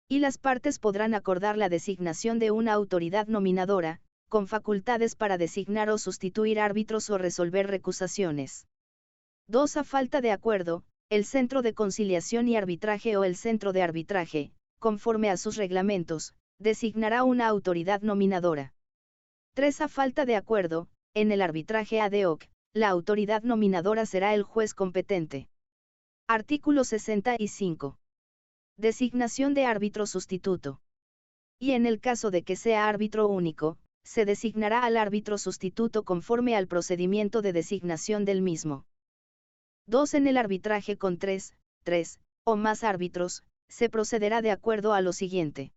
Y las partes podrán acordar la designación de una autoridad nominadora, con facultades para designar o sustituir árbitros o resolver recusaciones. 2. A falta de acuerdo, el Centro de Conciliación y Arbitraje o el Centro de Arbitraje, conforme a sus reglamentos, designará una autoridad nominadora. 3. A falta de acuerdo, en el arbitraje ad hoc, la autoridad nominadora será el juez competente. Artículo 65. Designación de árbitro sustituto. Y en el caso de que sea árbitro único, se designará al árbitro sustituto conforme al procedimiento de designación del mismo. 2. En el arbitraje con tres o más árbitros, se procederá de acuerdo a lo siguiente.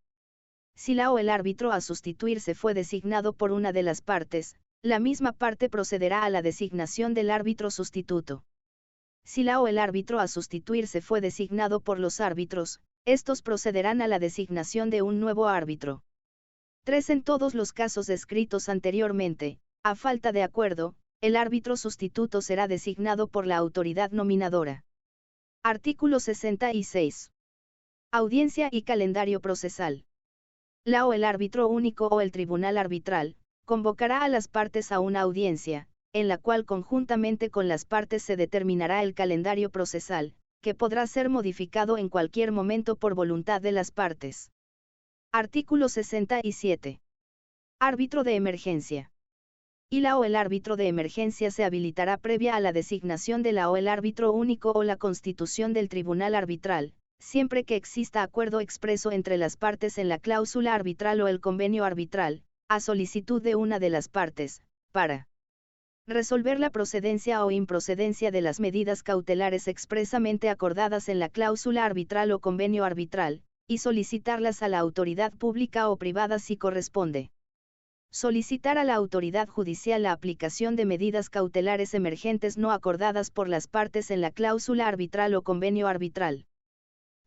Si la o el árbitro a sustituirse fue designado por una de las partes, la misma parte procederá a la designación del árbitro sustituto. Si la o el árbitro a sustituirse fue designado por los árbitros, estos procederán a la designación de un nuevo árbitro. 3. En todos los casos descritos anteriormente, a falta de acuerdo, el árbitro sustituto será designado por la autoridad nominadora. Artículo 66. Audiencia y calendario procesal. La o el árbitro único o el tribunal arbitral, convocará a las partes a una audiencia, en la cual conjuntamente con las partes se determinará el calendario procesal, que podrá ser modificado en cualquier momento por voluntad de las partes. Artículo 67. Árbitro de emergencia. Y la o el árbitro de emergencia se habilitará previa a la designación de la o el árbitro único o la constitución del tribunal arbitral, siempre que exista acuerdo expreso entre las partes en la cláusula arbitral o el convenio arbitral, a solicitud de una de las partes, para resolver la procedencia o improcedencia de las medidas cautelares expresamente acordadas en la cláusula arbitral o convenio arbitral, y solicitarlas a la autoridad pública o privada si corresponde. Solicitar a la autoridad judicial la aplicación de medidas cautelares emergentes no acordadas por las partes en la cláusula arbitral o convenio arbitral.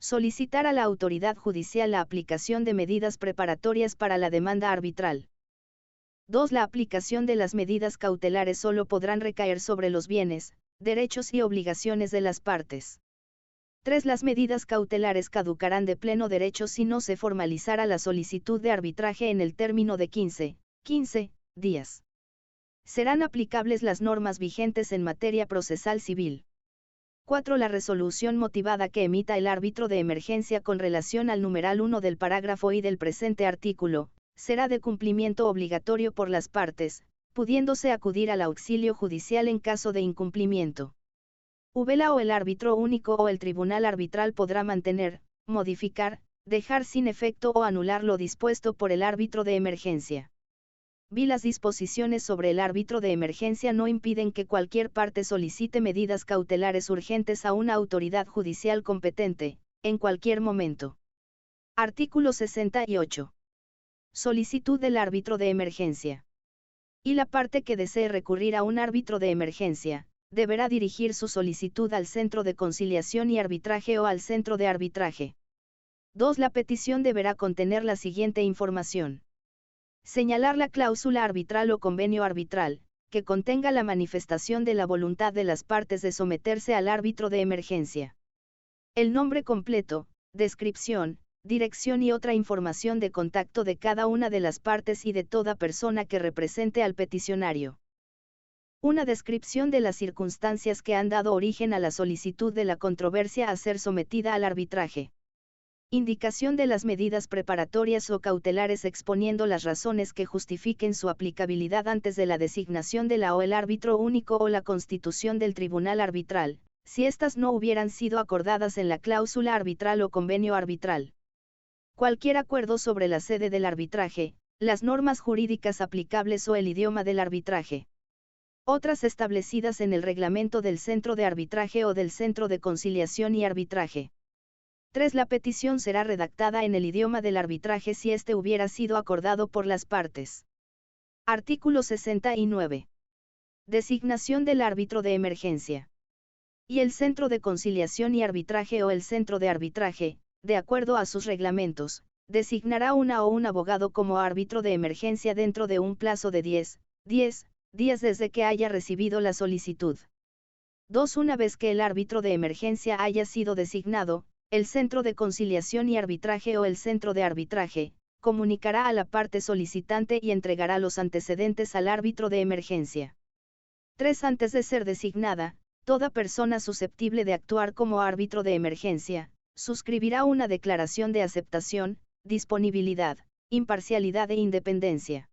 Solicitar a la autoridad judicial la aplicación de medidas preparatorias para la demanda arbitral. 2. La aplicación de las medidas cautelares solo podrán recaer sobre los bienes, derechos y obligaciones de las partes. 3. Las medidas cautelares caducarán de pleno derecho si no se formalizara la solicitud de arbitraje en el término de 15 días. Serán aplicables las normas vigentes en materia procesal civil. 4. La resolución motivada que emita el árbitro de emergencia con relación al numeral 1 del parágrafo I del presente artículo, será de cumplimiento obligatorio por las partes, pudiéndose acudir al auxilio judicial en caso de incumplimiento. VELA o el árbitro único o el tribunal arbitral podrá mantener, modificar, dejar sin efecto o anular lo dispuesto por el árbitro de emergencia. Las disposiciones sobre el árbitro de emergencia no impiden que cualquier parte solicite medidas cautelares urgentes a una autoridad judicial competente, en cualquier momento. Artículo 68. Solicitud del árbitro de emergencia. Y la parte que desee recurrir a un árbitro de emergencia, deberá dirigir su solicitud al Centro de Conciliación y Arbitraje o al Centro de Arbitraje. 2. La petición deberá contener la siguiente información. Señalar la cláusula arbitral o convenio arbitral, que contenga la manifestación de la voluntad de las partes de someterse al árbitro de emergencia. El nombre completo, descripción, dirección y otra información de contacto de cada una de las partes y de toda persona que represente al peticionario. Una descripción de las circunstancias que han dado origen a la solicitud de la controversia a ser sometida al arbitraje. Indicación de las medidas preparatorias o cautelares exponiendo las razones que justifiquen su aplicabilidad antes de la designación de la o el árbitro único o la constitución del tribunal arbitral, si éstas no hubieran sido acordadas en la cláusula arbitral o convenio arbitral. Cualquier acuerdo sobre la sede del arbitraje, las normas jurídicas aplicables o el idioma del arbitraje. Otras establecidas en el reglamento del Centro de Arbitraje o del Centro de Conciliación y Arbitraje. 3. La petición será redactada en el idioma del arbitraje si éste hubiera sido acordado por las partes. Artículo 69. Designación del árbitro de emergencia. Y el Centro de Conciliación y Arbitraje o el Centro de Arbitraje, de acuerdo a sus reglamentos, designará una o un abogado como árbitro de emergencia dentro de un plazo de 10 días desde que haya recibido la solicitud. 2. Una vez que el árbitro de emergencia haya sido designado, el Centro de Conciliación y Arbitraje o el Centro de Arbitraje, comunicará a la parte solicitante y entregará los antecedentes al árbitro de emergencia. 3. Antes de ser designada, toda persona susceptible de actuar como árbitro de emergencia, suscribirá una declaración de aceptación, disponibilidad, imparcialidad e independencia.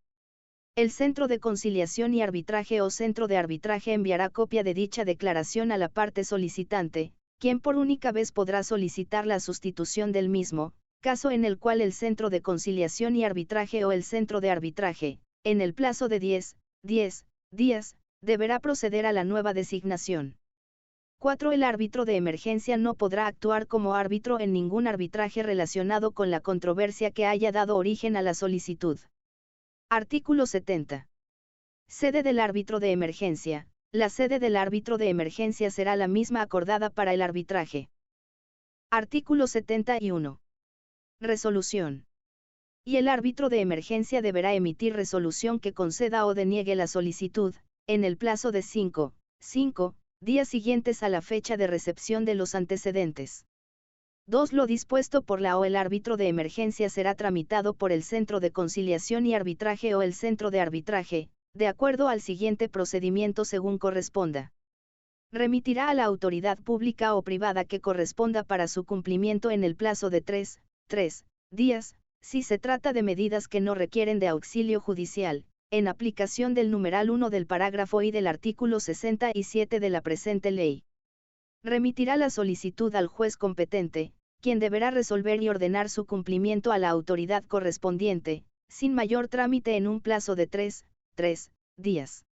El Centro de Conciliación y Arbitraje o Centro de Arbitraje enviará copia de dicha declaración a la parte solicitante, quien por única vez podrá solicitar la sustitución del mismo, caso en el cual el Centro de Conciliación y Arbitraje o el Centro de Arbitraje, en el plazo de 10 días, deberá proceder a la nueva designación. 4. El árbitro de emergencia no podrá actuar como árbitro en ningún arbitraje relacionado con la controversia que haya dado origen a la solicitud. Artículo 70. Sede del árbitro de emergencia. La sede del árbitro de emergencia será la misma acordada para el arbitraje. Artículo 71. Resolución. Y el árbitro de emergencia deberá emitir resolución que conceda o deniegue la solicitud, en el plazo de 5 días siguientes a la fecha de recepción de los antecedentes. 2. Lo dispuesto por la o el árbitro de emergencia será tramitado por el Centro de Conciliación y Arbitraje o el Centro de Arbitraje, de acuerdo al siguiente procedimiento según corresponda. Remitirá a la autoridad pública o privada que corresponda para su cumplimiento en el plazo de 3 días, si se trata de medidas que no requieren de auxilio judicial, en aplicación del numeral 1 del parágrafo I del artículo 67 de la presente ley. Remitirá la solicitud al juez competente, quien deberá resolver y ordenar su cumplimiento a la autoridad correspondiente, sin mayor trámite en un plazo de 3 días.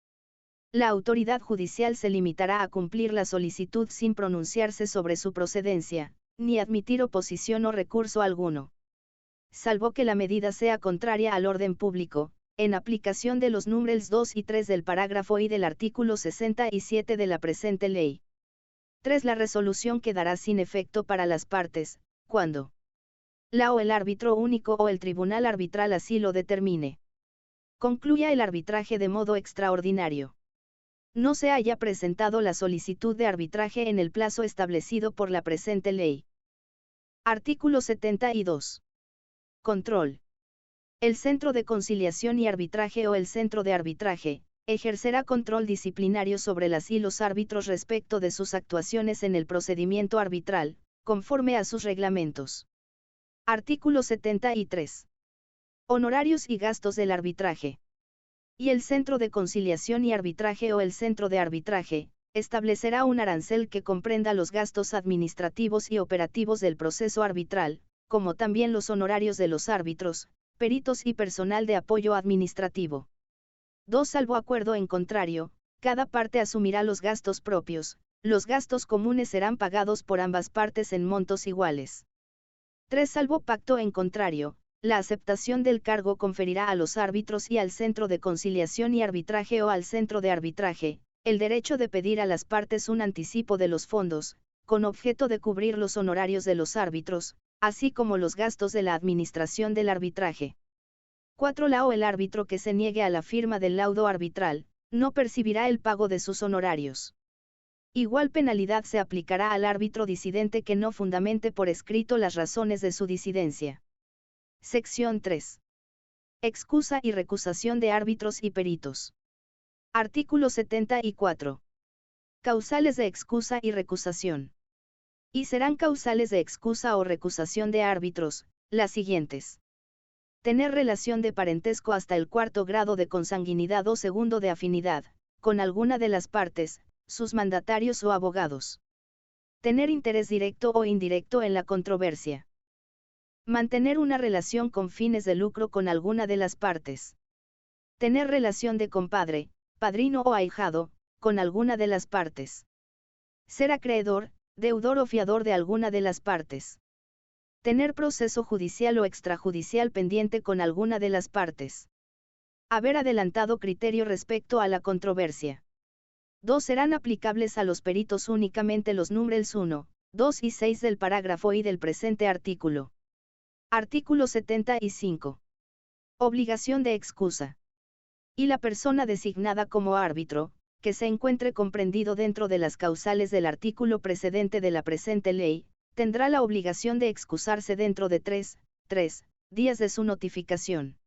La autoridad judicial se limitará a cumplir la solicitud sin pronunciarse sobre su procedencia, ni admitir oposición o recurso alguno. Salvo que la medida sea contraria al orden público, en aplicación de los números 2 y 3 del parágrafo I del artículo 67 de la presente ley. 3. La resolución quedará sin efecto para las partes, cuando la o el árbitro único o el tribunal arbitral así lo determine. Concluya el arbitraje de modo extraordinario. No se haya presentado la solicitud de arbitraje en el plazo establecido por la presente ley. Artículo 72. Control. El Centro de Conciliación y Arbitraje o el Centro de Arbitraje ejercerá control disciplinario sobre las y los árbitros respecto de sus actuaciones en el procedimiento arbitral, conforme a sus reglamentos. Artículo 73. Honorarios y gastos del arbitraje. Y el Centro de Conciliación y Arbitraje o el Centro de Arbitraje establecerá un arancel que comprenda los gastos administrativos y operativos del proceso arbitral, como también los honorarios de los árbitros, peritos y personal de apoyo administrativo. 2. Salvo acuerdo en contrario, cada parte asumirá los gastos propios, los gastos comunes serán pagados por ambas partes en montos iguales. 3. Salvo pacto en contrario, la aceptación del cargo conferirá a los árbitros y al Centro de Conciliación y Arbitraje o al Centro de Arbitraje, el derecho de pedir a las partes un anticipo de los fondos, con objeto de cubrir los honorarios de los árbitros, así como los gastos de la administración del arbitraje. 4. La o el árbitro que se niegue a la firma del laudo arbitral, no percibirá el pago de sus honorarios. Igual penalidad se aplicará al árbitro disidente que no fundamente por escrito las razones de su disidencia. Sección 3. Excusa y recusación de árbitros y peritos. Artículo 74. Causales de excusa y recusación. Y serán causales de excusa o recusación de árbitros, las siguientes. Tener relación de parentesco hasta el 4º grado de consanguinidad o 2º de afinidad, con alguna de las partes, sus mandatarios o abogados. Tener interés directo o indirecto en la controversia. Mantener una relación con fines de lucro con alguna de las partes. Tener relación de compadre, padrino o ahijado, con alguna de las partes. Ser acreedor, deudor o fiador de alguna de las partes. Tener proceso judicial o extrajudicial pendiente con alguna de las partes. Haber adelantado criterio respecto a la controversia. 2. Serán aplicables a los peritos únicamente los números 1, 2 y 6 del parágrafo I del presente artículo. Artículo 75. Obligación de excusa. Y la persona designada como árbitro, que se encuentre comprendido dentro de las causales del artículo precedente de la presente ley, tendrá la obligación de excusarse dentro de 3 días de su notificación.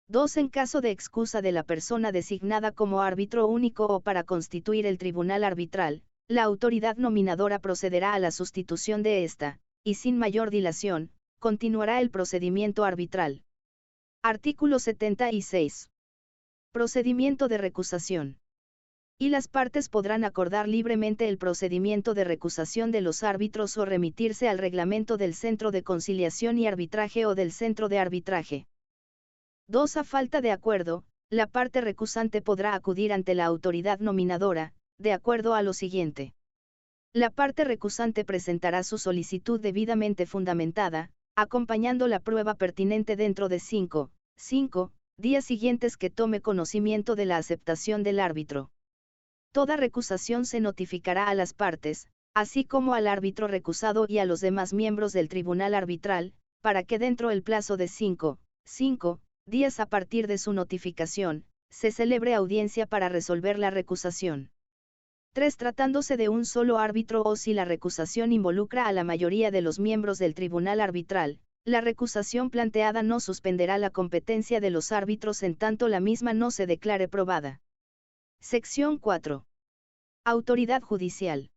2. En caso de excusa de la persona designada como árbitro único o para constituir el tribunal arbitral, la autoridad nominadora procederá a la sustitución de esta, y sin mayor dilación, continuará el procedimiento arbitral. Artículo 76. Procedimiento de recusación. Y las partes podrán acordar libremente el procedimiento de recusación de los árbitros o remitirse al reglamento del Centro de Conciliación y Arbitraje o del Centro de Arbitraje. 2. A falta de acuerdo, la parte recusante podrá acudir ante la autoridad nominadora, de acuerdo a lo siguiente. La parte recusante presentará su solicitud debidamente fundamentada, acompañando la prueba pertinente dentro de 5 días siguientes que tome conocimiento de la aceptación del árbitro. Toda recusación se notificará a las partes, así como al árbitro recusado y a los demás miembros del tribunal arbitral, para que dentro del plazo de 5 días a partir de su notificación, se celebre audiencia para resolver la recusación. 3. Tratándose de un solo árbitro o si la recusación involucra a la mayoría de los miembros del tribunal arbitral, la recusación planteada no suspenderá la competencia de los árbitros en tanto la misma no se declare probada. Sección 4. Autoridad judicial.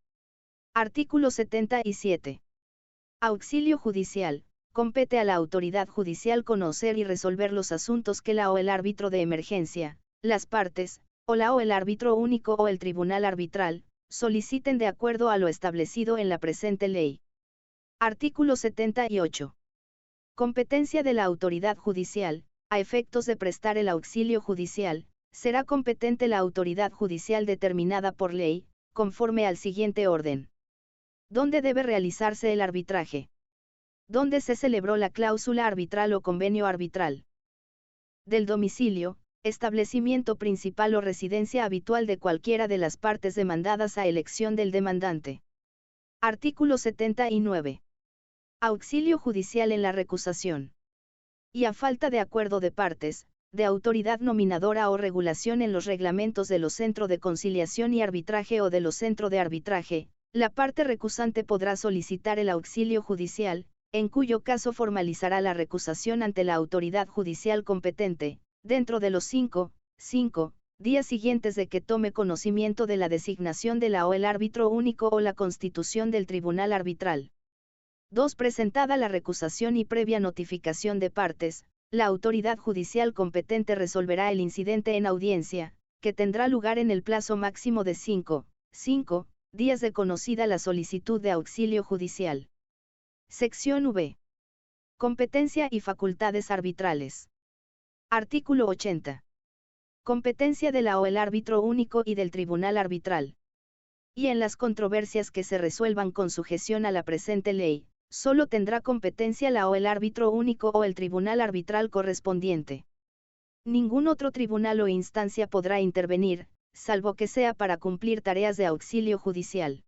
Artículo 77. Auxilio judicial. Compete a la autoridad judicial conocer y resolver los asuntos que la o el árbitro de emergencia, las partes, o la o el árbitro único o el tribunal arbitral, soliciten de acuerdo a lo establecido en la presente ley. Artículo 78. Competencia de la autoridad judicial. A efectos de prestar el auxilio judicial, será competente la autoridad judicial determinada por ley, conforme al siguiente orden. ¿Dónde debe realizarse el arbitraje? ¿Dónde se celebró la cláusula arbitral o convenio arbitral? Del domicilio, establecimiento principal o residencia habitual de cualquiera de las partes demandadas a elección del demandante. Artículo 79. Auxilio judicial en la recusación. Y a falta de acuerdo de partes, de autoridad nominadora o regulación en los reglamentos de los centros de conciliación y arbitraje o de los centros de arbitraje, la parte recusante podrá solicitar el auxilio judicial, en cuyo caso formalizará la recusación ante la autoridad judicial competente, dentro de los 5 días siguientes de que tome conocimiento de la designación de la o el árbitro único o la constitución del tribunal arbitral. 2. Presentada la recusación y previa notificación de partes, la autoridad judicial competente resolverá el incidente en audiencia, que tendrá lugar en el plazo máximo de 5 días de conocida la solicitud de auxilio judicial. Sección V. Competencia y facultades arbitrales. Artículo 80. Competencia de la o el árbitro único y del tribunal arbitral. Y en las controversias que se resuelvan con sujeción a la presente ley, solo tendrá competencia la o el árbitro único o el tribunal arbitral correspondiente. Ningún otro tribunal o instancia podrá intervenir, salvo que sea para cumplir tareas de auxilio judicial.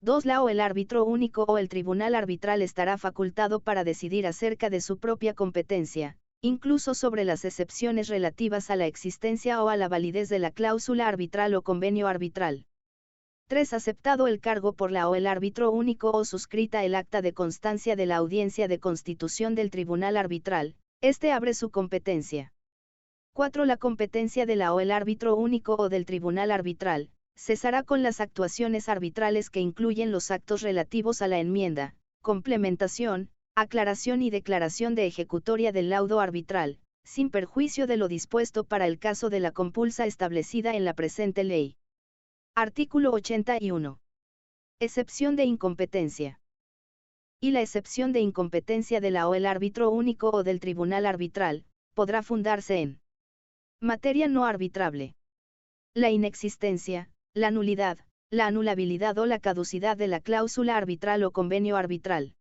2. La o el árbitro único o el tribunal arbitral estará facultado para decidir acerca de su propia competencia, incluso sobre las excepciones relativas a la existencia o a la validez de la cláusula arbitral o convenio arbitral. 3. Aceptado el cargo por la o el árbitro único o suscrita el acta de constancia de la audiencia de constitución del tribunal arbitral, este abre su competencia. 4. La competencia de la o el árbitro único o del tribunal arbitral cesará con las actuaciones arbitrales que incluyen los actos relativos a la enmienda, complementación, aclaración y declaración de ejecutoria del laudo arbitral, sin perjuicio de lo dispuesto para el caso de la compulsa establecida en la presente ley. Artículo 81. Excepción de incompetencia. Y la excepción de incompetencia de la o el árbitro único o del tribunal arbitral, podrá fundarse en materia no arbitrable. La inexistencia, la nulidad, la anulabilidad o la caducidad de la cláusula arbitral o convenio arbitral.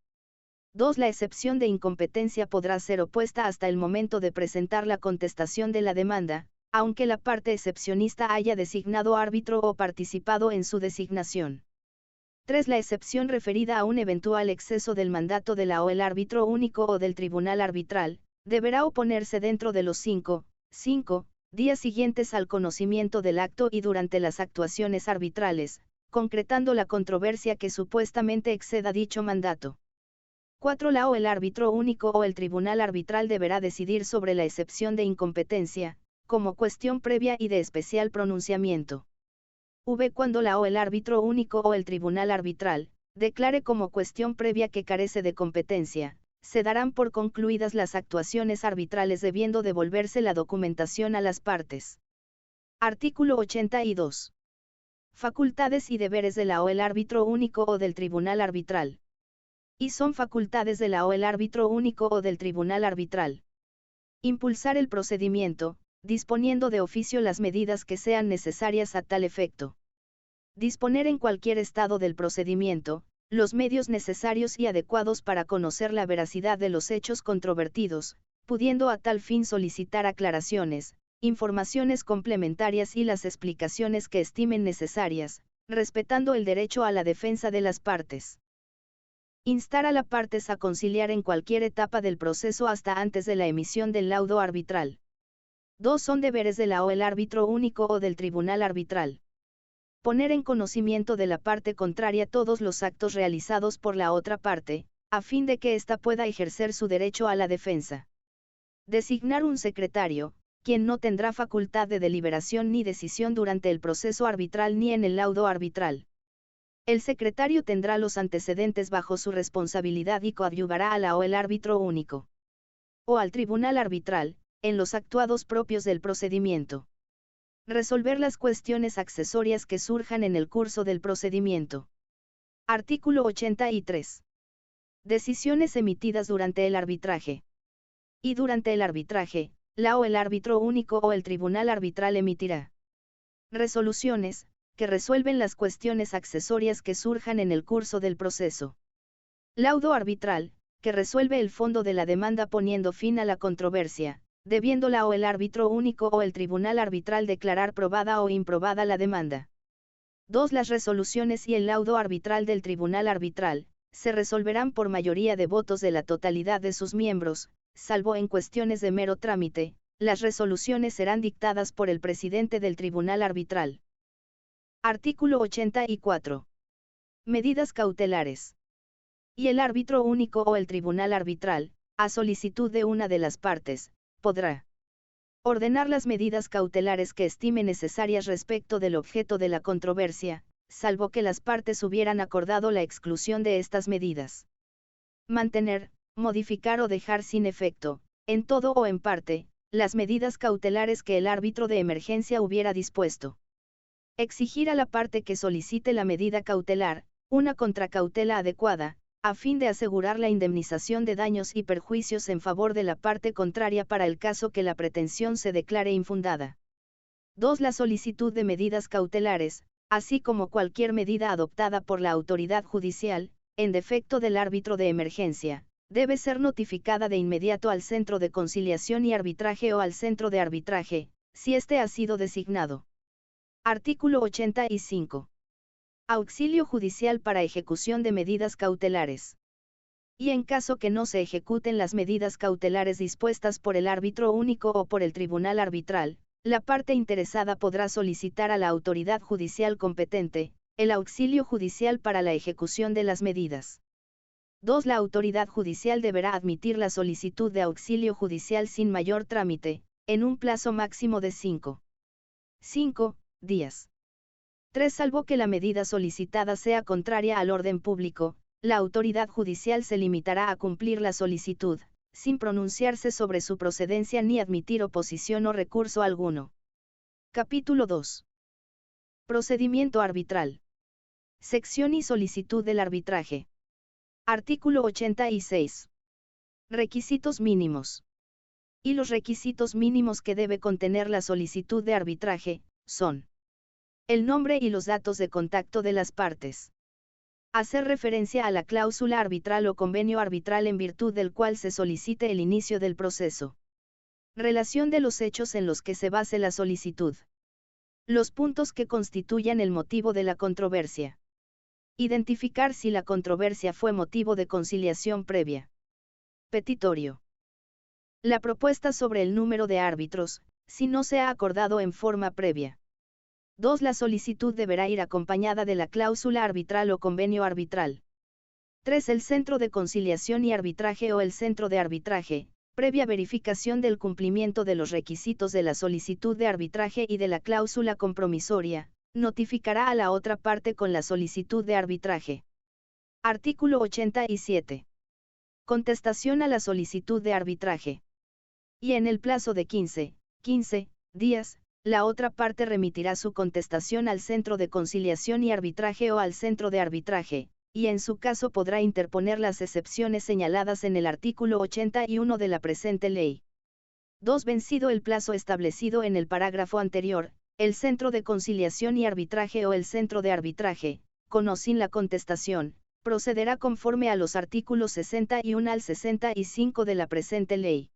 2. La excepción de incompetencia podrá ser opuesta hasta el momento de presentar la contestación de la demanda, aunque la parte excepcionista haya designado árbitro o participado en su designación. 3. La excepción referida a un eventual exceso del mandato de la o el árbitro único o del tribunal arbitral, deberá oponerse dentro de los 5 días siguientes al conocimiento del acto y durante las actuaciones arbitrales, concretando la controversia que supuestamente exceda dicho mandato. 4. La o el árbitro único o el tribunal arbitral deberá decidir sobre la excepción de incompetencia, como cuestión previa y de especial pronunciamiento. Cuando la o el árbitro único o el tribunal arbitral declare como cuestión previa que carece de competencia, se darán por concluidas las actuaciones arbitrales debiendo devolverse la documentación a las partes. Artículo 82. Facultades y deberes de la o el árbitro único o del tribunal arbitral. Y son facultades de la o el árbitro único o del tribunal arbitral. Impulsar el procedimiento, disponiendo de oficio las medidas que sean necesarias a tal efecto. Disponer en cualquier estado del procedimiento, los medios necesarios y adecuados para conocer la veracidad de los hechos controvertidos, pudiendo a tal fin solicitar aclaraciones, informaciones complementarias y las explicaciones que estimen necesarias, respetando el derecho a la defensa de las partes. Instar a las partes a conciliar en cualquier etapa del proceso hasta antes de la emisión del laudo arbitral. 2. Son deberes de la o el árbitro único o del tribunal arbitral. Poner en conocimiento de la parte contraria todos los actos realizados por la otra parte, a fin de que ésta pueda ejercer su derecho a la defensa. Designar un secretario, quien no tendrá facultad de deliberación ni decisión durante el proceso arbitral ni en el laudo arbitral. El secretario tendrá los antecedentes bajo su responsabilidad y coadyuvará a la o el árbitro único o al tribunal arbitral, en los actuados propios del procedimiento. Resolver las cuestiones accesorias que surjan en el curso del procedimiento. Artículo 83. Decisiones emitidas durante el arbitraje. Y durante el arbitraje, la o el árbitro único o el tribunal arbitral emitirá resoluciones, que resuelven las cuestiones accesorias que surjan en el curso del proceso. Laudo arbitral, que resuelve el fondo de la demanda poniendo fin a la controversia, debiéndola o el árbitro único o el tribunal arbitral declarar probada o improbada la demanda. 2. Las resoluciones y el laudo arbitral del tribunal arbitral se resolverán por mayoría de votos de la totalidad de sus miembros, salvo en cuestiones de mero trámite. Las resoluciones serán dictadas por el presidente del tribunal arbitral. Artículo 84. Medidas cautelares. Y el árbitro único o el tribunal arbitral, a solicitud de una de las partes, podrá ordenar las medidas cautelares que estime necesarias respecto del objeto de la controversia, salvo que las partes hubieran acordado la exclusión de estas medidas. Mantener, modificar o dejar sin efecto, en todo o en parte, las medidas cautelares que el árbitro de emergencia hubiera dispuesto. Exigir a la parte que solicite la medida cautelar, una contracautela adecuada, a fin de asegurar la indemnización de daños y perjuicios en favor de la parte contraria para el caso que la pretensión se declare infundada. 2. La solicitud de medidas cautelares, así como cualquier medida adoptada por la autoridad judicial, en defecto del árbitro de emergencia, debe ser notificada de inmediato al Centro de Conciliación y Arbitraje o al Centro de Arbitraje, si éste ha sido designado. Artículo 85. Auxilio judicial para ejecución de medidas cautelares. Y en caso que no se ejecuten las medidas cautelares dispuestas por el árbitro único o por el tribunal arbitral, la parte interesada podrá solicitar a la autoridad judicial competente el auxilio judicial para la ejecución de las medidas. 2. La autoridad judicial deberá admitir la solicitud de auxilio judicial sin mayor trámite, en un plazo máximo de 5 días. 3. Salvo que la medida solicitada sea contraria al orden público, la autoridad judicial se limitará a cumplir la solicitud, sin pronunciarse sobre su procedencia ni admitir oposición o recurso alguno. Capítulo 2. Procedimiento arbitral. Sección y solicitud del arbitraje. Artículo 86. Requisitos mínimos. Y los requisitos mínimos que debe contener la solicitud de arbitraje, son: el nombre y los datos de contacto de las partes. Hacer referencia a la cláusula arbitral o convenio arbitral en virtud del cual se solicite el inicio del proceso. Relación de los hechos en los que se base la solicitud. Los puntos que constituyan el motivo de la controversia. Identificar si la controversia fue motivo de conciliación previa. Petitorio. La propuesta sobre el número de árbitros, si no se ha acordado en forma previa. 2. La solicitud deberá ir acompañada de la cláusula arbitral o convenio arbitral. 3. El Centro de Conciliación y Arbitraje o el Centro de Arbitraje, previa verificación del cumplimiento de los requisitos de la solicitud de arbitraje y de la cláusula compromisoria, notificará a la otra parte con la solicitud de arbitraje. Artículo 87. Contestación a la solicitud de arbitraje. Y en el plazo de 15 días, la otra parte remitirá su contestación al Centro de Conciliación y Arbitraje o al Centro de Arbitraje, y en su caso podrá interponer las excepciones señaladas en el artículo 81 de la presente ley. 2. Vencido el plazo establecido en el parágrafo anterior, el Centro de Conciliación y Arbitraje o el Centro de Arbitraje, con o sin la contestación, procederá conforme a los artículos 61 al 65 de la presente ley.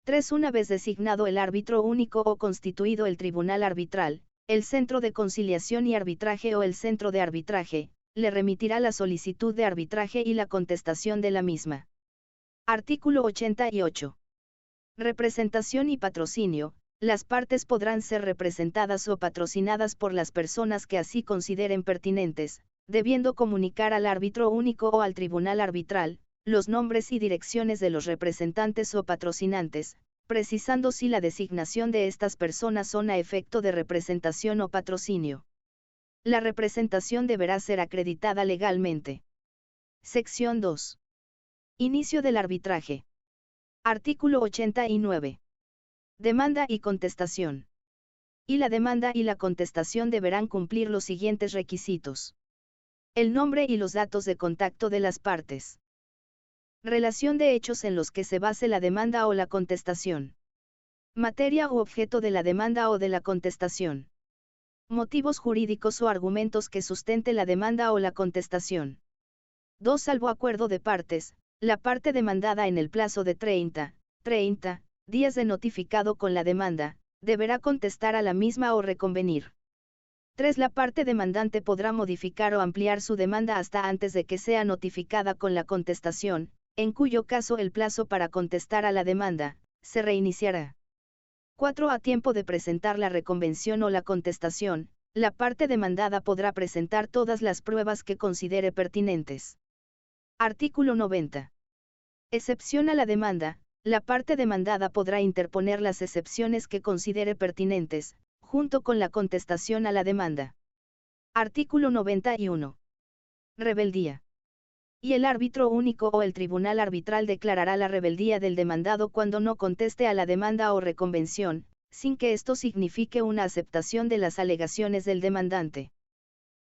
3. Una vez designado el árbitro único o constituido el tribunal arbitral, el Centro de Conciliación y Arbitraje o el Centro de Arbitraje, le remitirá la solicitud de arbitraje y la contestación de la misma. Artículo 88. Representación y patrocinio. Las partes podrán ser representadas o patrocinadas por las personas que así consideren pertinentes, debiendo comunicar al árbitro único o al tribunal arbitral los nombres y direcciones de los representantes o patrocinantes, precisando si la designación de estas personas son a efecto de representación o patrocinio. La representación deberá ser acreditada legalmente. Sección 2. Inicio del arbitraje. Artículo 89. Demanda y contestación. Y la demanda y la contestación deberán cumplir los siguientes requisitos: el nombre y los datos de contacto de las partes. Relación de hechos en los que se base la demanda o la contestación. Materia u objeto de la demanda o de la contestación. Motivos jurídicos o argumentos que sustente la demanda o la contestación. 2. Salvo acuerdo de partes, la parte demandada en el plazo de 30 días de notificado con la demanda, deberá contestar a la misma o reconvenir. 3. La parte demandante podrá modificar o ampliar su demanda hasta antes de que sea notificada con la contestación, en cuyo caso el plazo para contestar a la demanda se reiniciará. 4. A tiempo de presentar la reconvención o la contestación, la parte demandada podrá presentar todas las pruebas que considere pertinentes. Artículo 90. Excepción a la demanda. La parte demandada podrá interponer las excepciones que considere pertinentes, junto con la contestación a la demanda. Artículo 91. Rebeldía. Y el árbitro único o el tribunal arbitral declarará la rebeldía del demandado cuando no conteste a la demanda o reconvención, sin que esto signifique una aceptación de las alegaciones del demandante.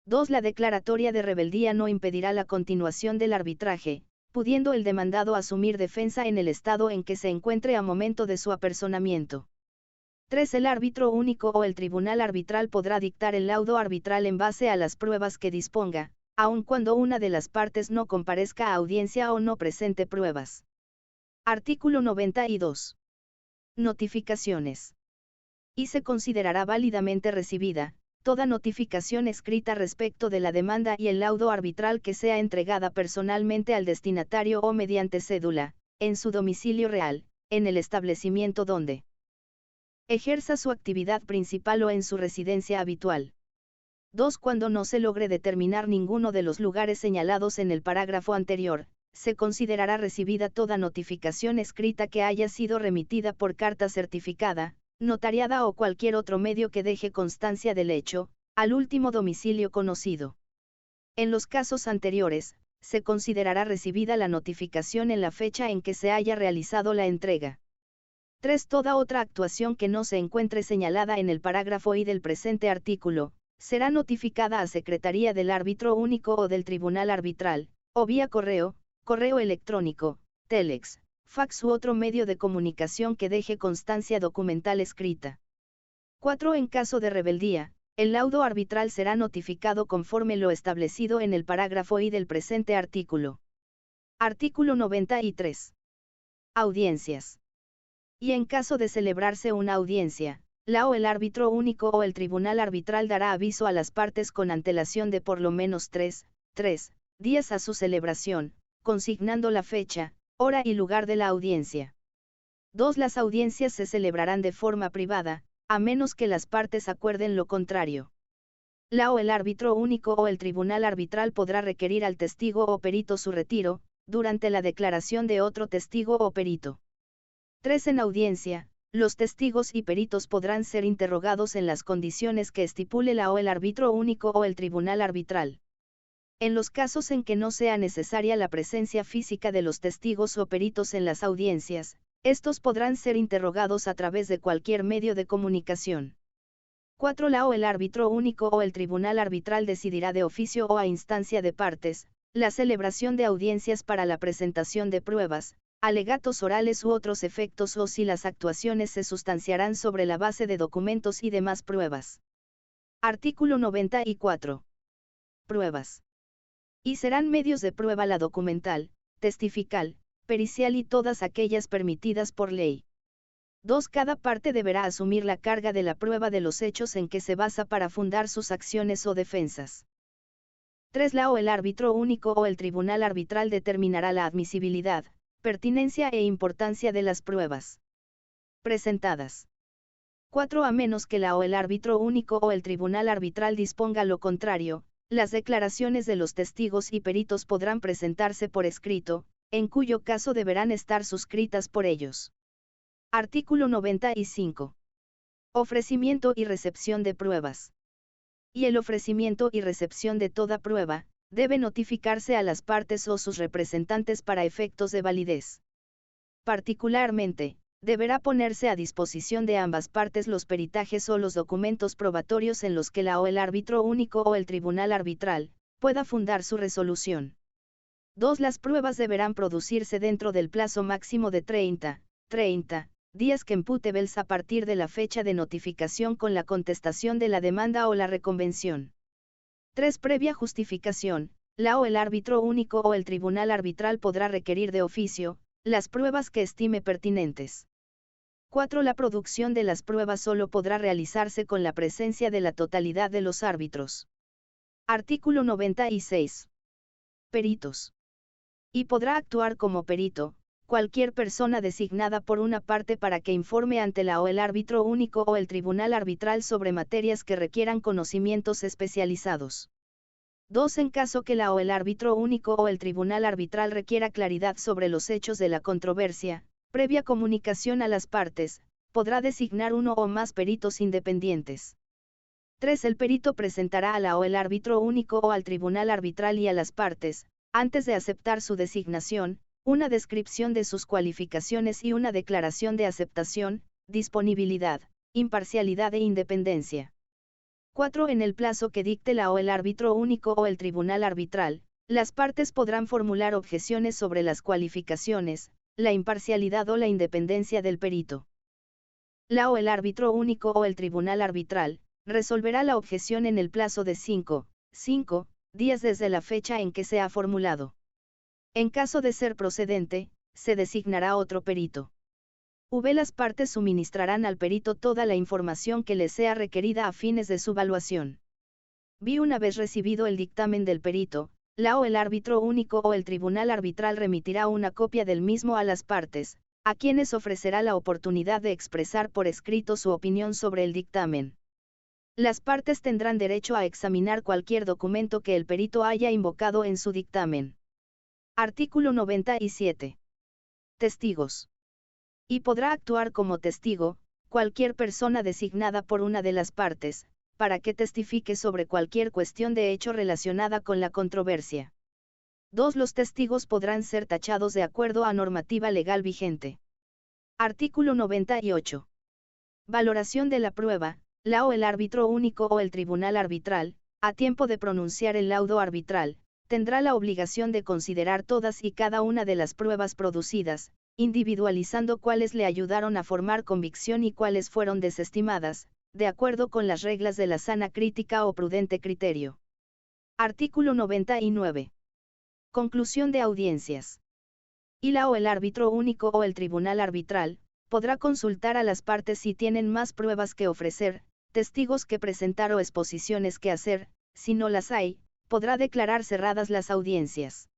2. La declaratoria de rebeldía no impedirá la continuación del arbitraje, pudiendo el demandado asumir defensa en el estado en que se encuentre a momento de su apersonamiento. 3. El árbitro único o el tribunal arbitral podrá dictar el laudo arbitral en base a las pruebas que disponga, aun cuando una de las partes no comparezca a audiencia o no presente pruebas. Artículo 92. Notificaciones. Y se considerará válidamente recibida toda notificación escrita respecto de la demanda y el laudo arbitral que sea entregada personalmente al destinatario o mediante cédula, en su domicilio real, en el establecimiento donde ejerza su actividad principal o en su residencia habitual. 2. Cuando no se logre determinar ninguno de los lugares señalados en el parágrafo anterior, se considerará recibida toda notificación escrita que haya sido remitida por carta certificada, notariada o cualquier otro medio que deje constancia del hecho, al último domicilio conocido. En los casos anteriores, se considerará recibida la notificación en la fecha en que se haya realizado la entrega. 3. Toda otra actuación que no se encuentre señalada en el parágrafo I del presente artículo, será notificada a Secretaría del Árbitro Único o del Tribunal Arbitral, o vía correo, correo electrónico, telex, fax u otro medio de comunicación que deje constancia documental escrita. 4. En caso de rebeldía, el laudo arbitral será notificado conforme lo establecido en el parágrafo I del presente artículo. Artículo 93. Audiencias. Y en caso de celebrarse una audiencia, la o el árbitro único o el tribunal arbitral dará aviso a las partes con antelación de por lo menos 3 días a su celebración, consignando la fecha, hora y lugar de la audiencia. 2. Las audiencias se celebrarán de forma privada, a menos que las partes acuerden lo contrario. La o el árbitro único o el tribunal arbitral podrá requerir al testigo o perito su retiro, durante la declaración de otro testigo o perito. 3. En audiencia, los testigos y peritos podrán ser interrogados en las condiciones que estipule la o el árbitro único o el tribunal arbitral. En los casos en que no sea necesaria la presencia física de los testigos o peritos en las audiencias, estos podrán ser interrogados a través de cualquier medio de comunicación. 4. La o el árbitro único o el tribunal arbitral decidirá de oficio o a instancia de partes, la celebración de audiencias para la presentación de pruebas, alegatos orales u otros efectos o si las actuaciones se sustanciarán sobre la base de documentos y demás pruebas. Artículo 94. Pruebas. Y serán medios de prueba la documental, testifical, pericial y todas aquellas permitidas por ley. 2. Cada parte deberá asumir la carga de la prueba de los hechos en que se basa para fundar sus acciones o defensas. 3. La o el árbitro único o el tribunal arbitral determinará la admisibilidad, pertinencia e importancia de las pruebas presentadas. 4. A menos que la o el árbitro único o el tribunal arbitral disponga lo contrario, las declaraciones de los testigos y peritos podrán presentarse por escrito, en cuyo caso deberán estar suscritas por ellos. Artículo 95. Ofrecimiento y recepción de pruebas. Y el ofrecimiento y recepción de toda prueba, debe notificarse a las partes o sus representantes para efectos de validez. Particularmente, deberá ponerse a disposición de ambas partes los peritajes o los documentos probatorios en los que la o el árbitro único o el tribunal arbitral pueda fundar su resolución. 2. Las pruebas deberán producirse dentro del plazo máximo de 30 días que imputables a partir de la fecha de notificación con la contestación de la demanda o la reconvención. 3. Previa justificación, la o el árbitro único o el tribunal arbitral podrá requerir de oficio las pruebas que estime pertinentes. 4. La producción de las pruebas solo podrá realizarse con la presencia de la totalidad de los árbitros. Artículo 96. Peritos. Y podrá actuar como perito cualquier persona designada por una parte para que informe ante la o el árbitro único o el tribunal arbitral sobre materias que requieran conocimientos especializados. 2. En caso que la o el árbitro único o el tribunal arbitral requiera claridad sobre los hechos de la controversia, previa comunicación a las partes, podrá designar uno o más peritos independientes. 3. El perito presentará a la o el árbitro único o al tribunal arbitral y a las partes, antes de aceptar su designación, una descripción de sus cualificaciones y una declaración de aceptación, disponibilidad, imparcialidad e independencia. 4. En el plazo que dicte la o el árbitro único o el tribunal arbitral, las partes podrán formular objeciones sobre las cualificaciones, la imparcialidad o la independencia del perito. La o el árbitro único o el tribunal arbitral resolverá la objeción en el plazo de 5 días desde la fecha en que se ha formulado. En caso de ser procedente, se designará otro perito. Las partes suministrarán al perito toda la información que les sea requerida a fines de su evaluación. Una vez recibido el dictamen del perito, la o el árbitro único o el tribunal arbitral remitirá una copia del mismo a las partes, a quienes ofrecerá la oportunidad de expresar por escrito su opinión sobre el dictamen. Las partes tendrán derecho a examinar cualquier documento que el perito haya invocado en su dictamen. Artículo 97. Testigos. Y podrá actuar como testigo cualquier persona designada por una de las partes, para que testifique sobre cualquier cuestión de hecho relacionada con la controversia. 2. Los testigos podrán ser tachados de acuerdo a normativa legal vigente. Artículo 98. Valoración de la prueba. La o el árbitro único o el tribunal arbitral, a tiempo de pronunciar el laudo arbitral, tendrá la obligación de considerar todas y cada una de las pruebas producidas, individualizando cuáles le ayudaron a formar convicción y cuáles fueron desestimadas, de acuerdo con las reglas de la sana crítica o prudente criterio. Artículo 99. Conclusión de audiencias. Y la o el árbitro único o el tribunal arbitral, podrá consultar a las partes si tienen más pruebas que ofrecer, testigos que presentar o exposiciones que hacer, si no las hay, podrá declarar cerradas las audiencias.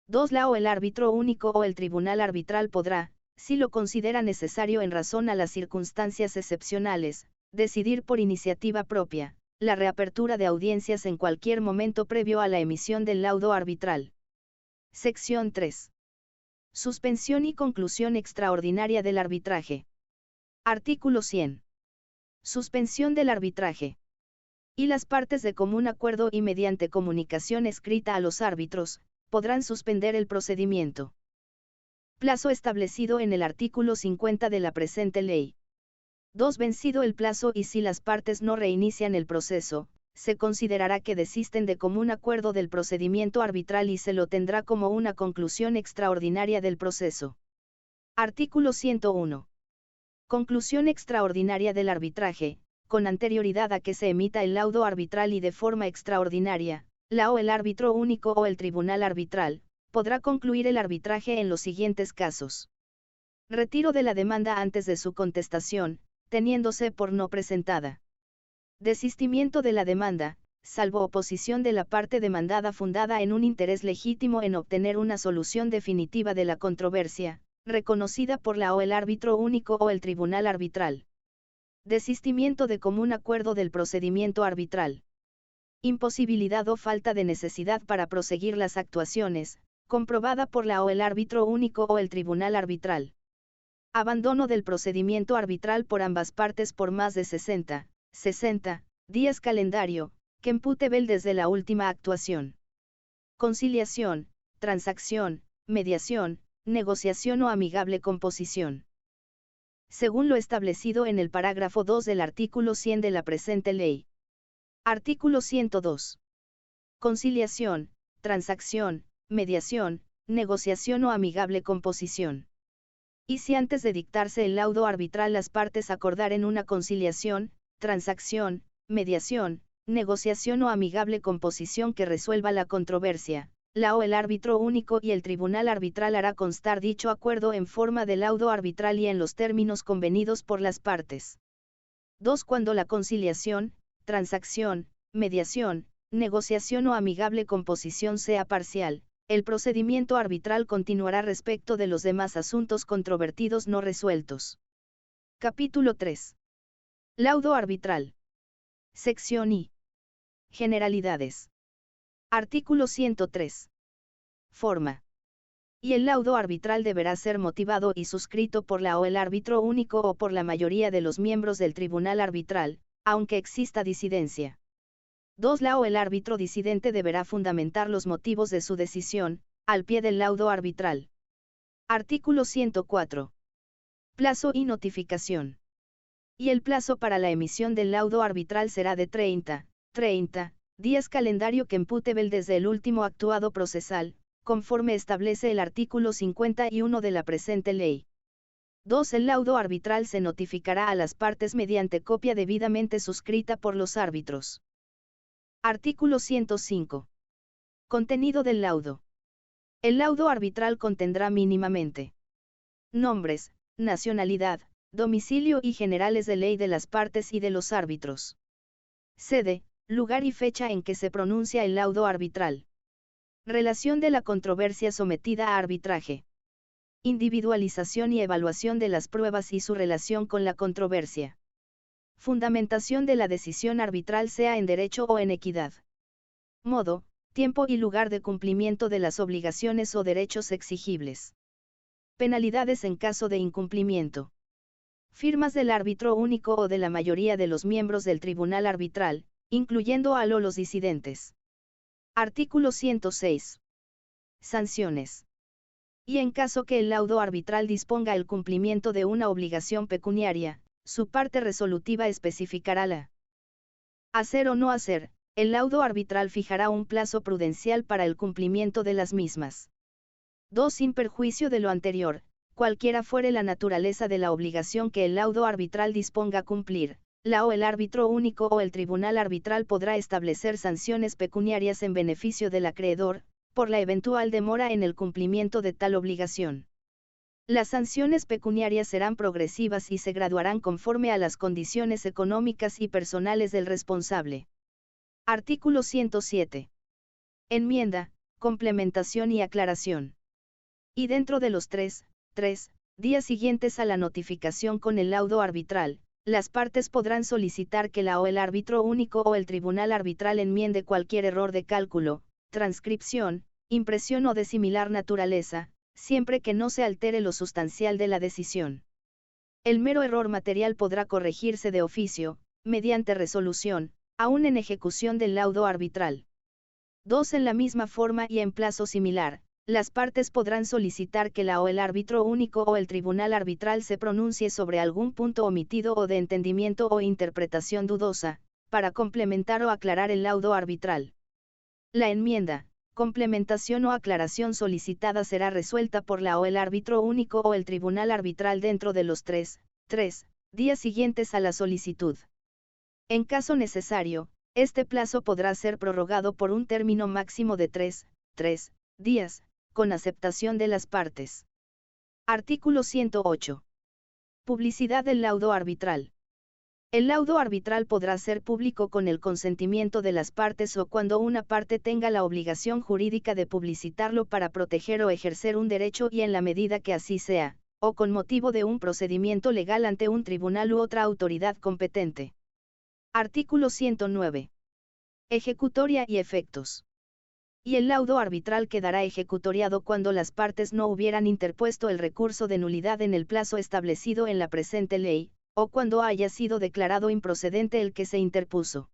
2. La o el árbitro único o el tribunal arbitral podrá, si lo considera necesario en razón a las circunstancias excepcionales, decidir por iniciativa propia, la reapertura de audiencias en cualquier momento previo a la emisión del laudo arbitral. Sección 3. Suspensión y conclusión extraordinaria del arbitraje. Artículo 100. Suspensión del arbitraje. Y las partes de común acuerdo y mediante comunicación escrita a los árbitros, podrán suspender el procedimiento. Plazo establecido en el artículo 50 de la presente ley. 2. Vencido el plazo y si las partes no reinician el proceso, se considerará que desisten de común acuerdo del procedimiento arbitral y se lo tendrá como una conclusión extraordinaria del proceso. Artículo 101. Conclusión extraordinaria del arbitraje. Con anterioridad a que se emita el laudo arbitral y de forma extraordinaria, la o el árbitro único o el tribunal arbitral, podrá concluir el arbitraje en los siguientes casos. Retiro de la demanda antes de su contestación, teniéndose por no presentada. Desistimiento de la demanda, salvo oposición de la parte demandada fundada en un interés legítimo en obtener una solución definitiva de la controversia, reconocida por la o el árbitro único o el tribunal arbitral. Desistimiento de común acuerdo del procedimiento arbitral. Imposibilidad o falta de necesidad para proseguir las actuaciones, comprobada por la o el árbitro único o el tribunal arbitral. Abandono del procedimiento arbitral por ambas partes por más de 60 días calendario, que impute desde la última actuación. Conciliación, transacción, mediación, negociación o amigable composición. Según lo establecido en el parágrafo 2 del artículo 100 de la presente ley. Artículo 102. Conciliación, transacción, mediación, negociación o amigable composición. Y si antes de dictarse el laudo arbitral las partes acordaren una conciliación, transacción, mediación, negociación o amigable composición que resuelva la controversia, la o el árbitro único y el tribunal arbitral hará constar dicho acuerdo en forma de laudo arbitral y en los términos convenidos por las partes. 2. Cuando la conciliación, transacción, mediación, negociación o amigable composición sea parcial, el procedimiento arbitral continuará respecto de los demás asuntos controvertidos no resueltos. Capítulo 3. Laudo arbitral. Sección I. Generalidades. Artículo 103. Forma. Y el laudo arbitral deberá ser motivado y suscrito por la o el árbitro único o por la mayoría de los miembros del tribunal arbitral, aunque exista disidencia. 2. La o el árbitro disidente deberá fundamentar los motivos de su decisión, al pie del laudo arbitral. Artículo 104. Plazo y notificación. Y el plazo para la emisión del laudo arbitral será de 30 días calendario que imputable desde el último actuado procesal, conforme establece el artículo 51 de la presente ley. 2. El laudo arbitral se notificará a las partes mediante copia debidamente suscrita por los árbitros. Artículo 105. Contenido del laudo. El laudo arbitral contendrá mínimamente nombres, nacionalidad, domicilio y generales de ley de las partes y de los árbitros. Sede, lugar y fecha en que se pronuncia el laudo arbitral. Relación de la controversia sometida a arbitraje. Individualización y evaluación de las pruebas y su relación con la controversia. Fundamentación de la decisión arbitral sea en derecho o en equidad. Modo, tiempo y lugar de cumplimiento de las obligaciones o derechos exigibles. Penalidades en caso de incumplimiento. Firmas del árbitro único o de la mayoría de los miembros del tribunal arbitral, incluyendo a los disidentes. Artículo 106. Sanciones. Y en caso que el laudo arbitral disponga el cumplimiento de una obligación pecuniaria, su parte resolutiva especificará la hacer o no hacer. El laudo arbitral fijará un plazo prudencial para el cumplimiento de las mismas. 2. Sin perjuicio de lo anterior, cualquiera fuere la naturaleza de la obligación que el laudo arbitral disponga cumplir, la o el árbitro único o el tribunal arbitral podrá establecer sanciones pecuniarias en beneficio del acreedor, por la eventual demora en el cumplimiento de tal obligación. Las sanciones pecuniarias serán progresivas y se graduarán conforme a las condiciones económicas y personales del responsable. Artículo 107. Enmienda, complementación y aclaración. Y dentro de los 3 días siguientes a la notificación con el laudo arbitral, las partes podrán solicitar que la o el árbitro único o el tribunal arbitral enmiende cualquier error de cálculo, transcripción, impresión o de similar naturaleza, siempre que no se altere lo sustancial de la decisión. El mero error material podrá corregirse de oficio, mediante resolución, aún en ejecución del laudo arbitral. 2. En la misma forma y en plazo similar, las partes podrán solicitar que la o el árbitro único o el tribunal arbitral se pronuncie sobre algún punto omitido o de entendimiento o interpretación dudosa, para complementar o aclarar el laudo arbitral. La enmienda, complementación o aclaración solicitada será resuelta por la o el árbitro único o el tribunal arbitral dentro de los 3 días siguientes a la solicitud. En caso necesario, este plazo podrá ser prorrogado por un término máximo de 3 días, con aceptación de las partes. Artículo 108. Publicidad del laudo arbitral. El laudo arbitral podrá ser público con el consentimiento de las partes o cuando una parte tenga la obligación jurídica de publicitarlo para proteger o ejercer un derecho y en la medida que así sea, o con motivo de un procedimiento legal ante un tribunal u otra autoridad competente. Artículo 109. Ejecutoria y efectos. Y el laudo arbitral quedará ejecutoriado cuando las partes no hubieran interpuesto el recurso de nulidad en el plazo establecido en la presente ley, o cuando haya sido declarado improcedente el que se interpuso.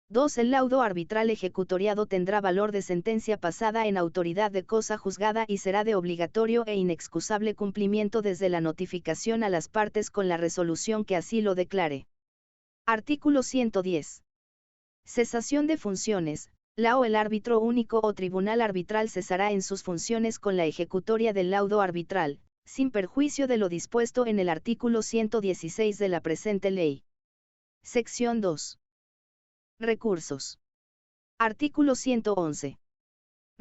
2. El laudo arbitral ejecutoriado tendrá valor de sentencia pasada en autoridad de cosa juzgada y será de obligatorio e inexcusable cumplimiento desde la notificación a las partes con la resolución que así lo declare. Artículo 110. Cesación de funciones. La o el árbitro único o tribunal arbitral cesará en sus funciones con la ejecutoria del laudo arbitral, sin perjuicio de lo dispuesto en el artículo 116 de la presente ley. Sección 2. Recursos. Artículo 111.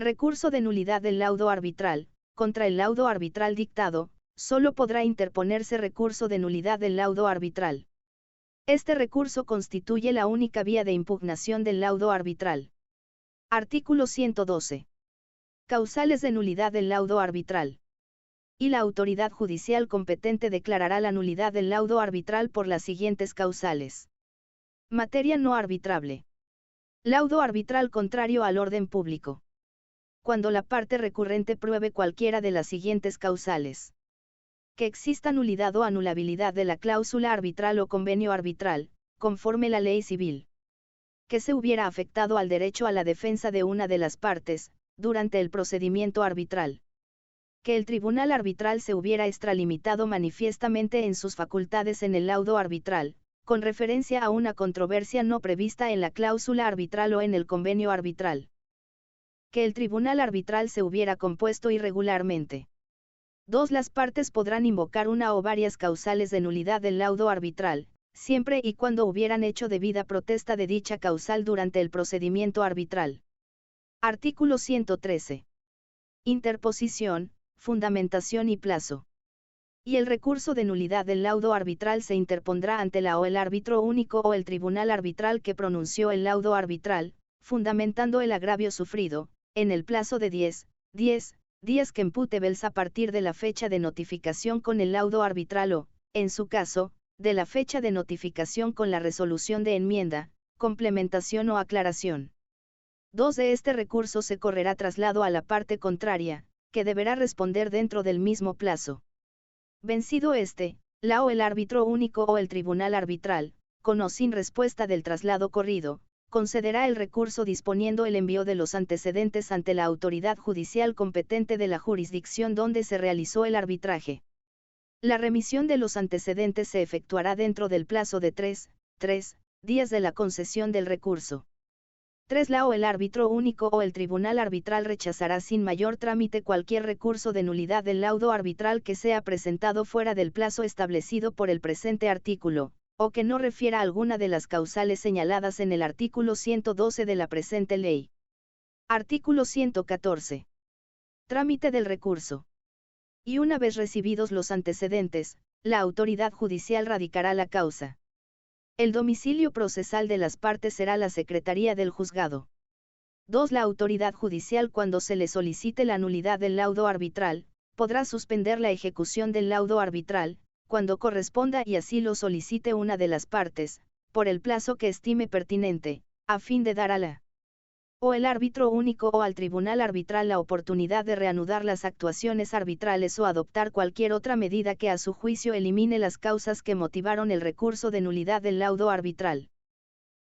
Recurso de nulidad del laudo arbitral. Contra el laudo arbitral dictado, solo podrá interponerse recurso de nulidad del laudo arbitral. Este recurso constituye la única vía de impugnación del laudo arbitral. Artículo 112. Causales de nulidad del laudo arbitral. Y la autoridad judicial competente declarará la nulidad del laudo arbitral por las siguientes causales. Materia no arbitrable. Laudo arbitral contrario al orden público. Cuando la parte recurrente pruebe cualquiera de las siguientes causales. Que exista nulidad o anulabilidad de la cláusula arbitral o convenio arbitral, conforme la ley civil. Que se hubiera afectado al derecho a la defensa de una de las partes, durante el procedimiento arbitral. Que el tribunal arbitral se hubiera extralimitado manifiestamente en sus facultades en el laudo arbitral, con referencia a una controversia no prevista en la cláusula arbitral o en el convenio arbitral. Que el tribunal arbitral se hubiera compuesto irregularmente. 2. Las partes podrán invocar una o varias causales de nulidad del laudo arbitral, siempre y cuando hubieran hecho debida protesta de dicha causal durante el procedimiento arbitral. Artículo 113. Interposición, fundamentación y plazo. Y el recurso de nulidad del laudo arbitral se interpondrá ante la o el árbitro único o el tribunal arbitral que pronunció el laudo arbitral, fundamentando el agravio sufrido, en el plazo de 10 días que imputebels a partir de la fecha de notificación con el laudo arbitral o, en su caso, de la fecha de notificación con la resolución de enmienda, complementación o aclaración. 2. De este recurso se correrá traslado a la parte contraria, que deberá responder dentro del mismo plazo. Vencido este, la o el árbitro único o el tribunal arbitral, con o sin respuesta del traslado corrido, concederá el recurso disponiendo el envío de los antecedentes ante la autoridad judicial competente de la jurisdicción donde se realizó el arbitraje. La remisión de los antecedentes se efectuará dentro del plazo de 3 días de la concesión del recurso. 3. La o el árbitro único o el tribunal arbitral rechazará sin mayor trámite cualquier recurso de nulidad del laudo arbitral que sea presentado fuera del plazo establecido por el presente artículo, o que no refiera a alguna de las causales señaladas en el artículo 112 de la presente ley. Artículo 114. Trámite del recurso. Y una vez recibidos los antecedentes, la autoridad judicial radicará la causa. El domicilio procesal de las partes será la Secretaría del Juzgado. 2. La autoridad judicial, cuando se le solicite la nulidad del laudo arbitral, podrá suspender la ejecución del laudo arbitral, cuando corresponda y así lo solicite una de las partes, por el plazo que estime pertinente, a fin de dar a la o el árbitro único o al tribunal arbitral la oportunidad de reanudar las actuaciones arbitrales o adoptar cualquier otra medida que a su juicio elimine las causas que motivaron el recurso de nulidad del laudo arbitral.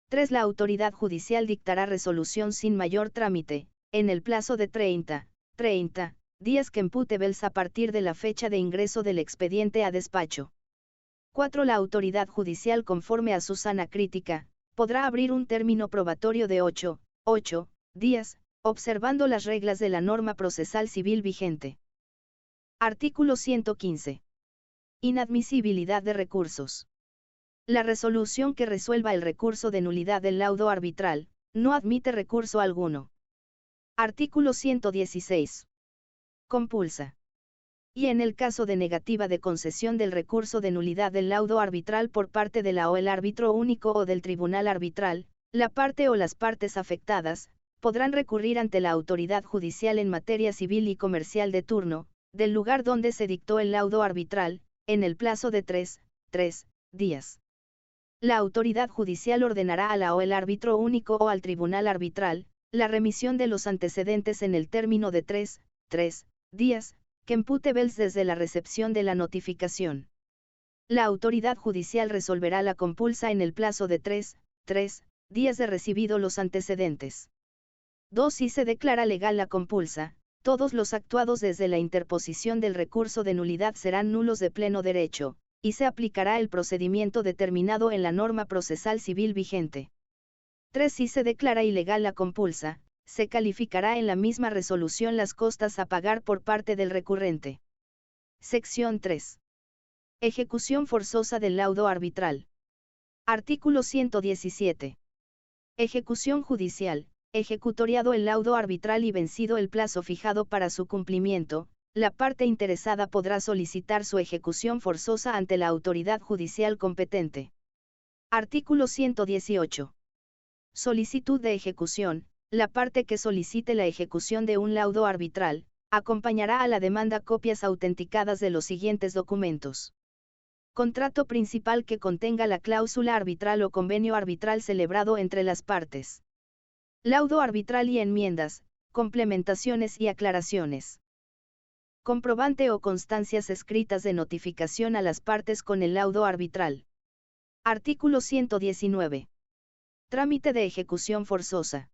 3. La autoridad judicial dictará resolución sin mayor trámite, en el plazo de 30 días que imputebels a partir de la fecha de ingreso del expediente a despacho. 4. La autoridad judicial, conforme a su sana crítica, podrá abrir un término probatorio de 8 días, observando las reglas de la norma procesal civil vigente. Artículo 115. Inadmisibilidad de recursos. La resolución que resuelva el recurso de nulidad del laudo arbitral, no admite recurso alguno. Artículo 116. Compulsa. Y en el caso de negativa de concesión del recurso de nulidad del laudo arbitral por parte de la o el árbitro único o del tribunal arbitral, la parte o las partes afectadas, podrán recurrir ante la autoridad judicial en materia civil y comercial de turno, del lugar donde se dictó el laudo arbitral, en el plazo de 3 días. La autoridad judicial ordenará a la o el árbitro único o al tribunal arbitral, la remisión de los antecedentes en el término de 3 días, que imputebels desde la recepción de la notificación. La autoridad judicial resolverá la compulsa en el plazo de 3 días de recibido los antecedentes. 2. Si se declara legal la compulsa, todos los actuados desde la interposición del recurso de nulidad serán nulos de pleno derecho, y se aplicará el procedimiento determinado en la norma procesal civil vigente. 3. Si se declara ilegal la compulsa, se calificará en la misma resolución las costas a pagar por parte del recurrente. Sección 3. Ejecución forzosa del laudo arbitral. Artículo 117. Ejecución judicial. ejecutoriado el laudo arbitral y vencido el plazo fijado para su cumplimiento, la parte interesada podrá solicitar su ejecución forzosa ante la autoridad judicial competente. Artículo 118. Solicitud de ejecución. La parte que solicite la ejecución de un laudo arbitral, acompañará a la demanda copias autenticadas de los siguientes documentos. Contrato principal que contenga la cláusula arbitral o convenio arbitral celebrado entre las partes. Laudo arbitral y enmiendas, complementaciones y aclaraciones. Comprobante o constancias escritas de notificación a las partes con el laudo arbitral. Artículo 119. Trámite de ejecución forzosa.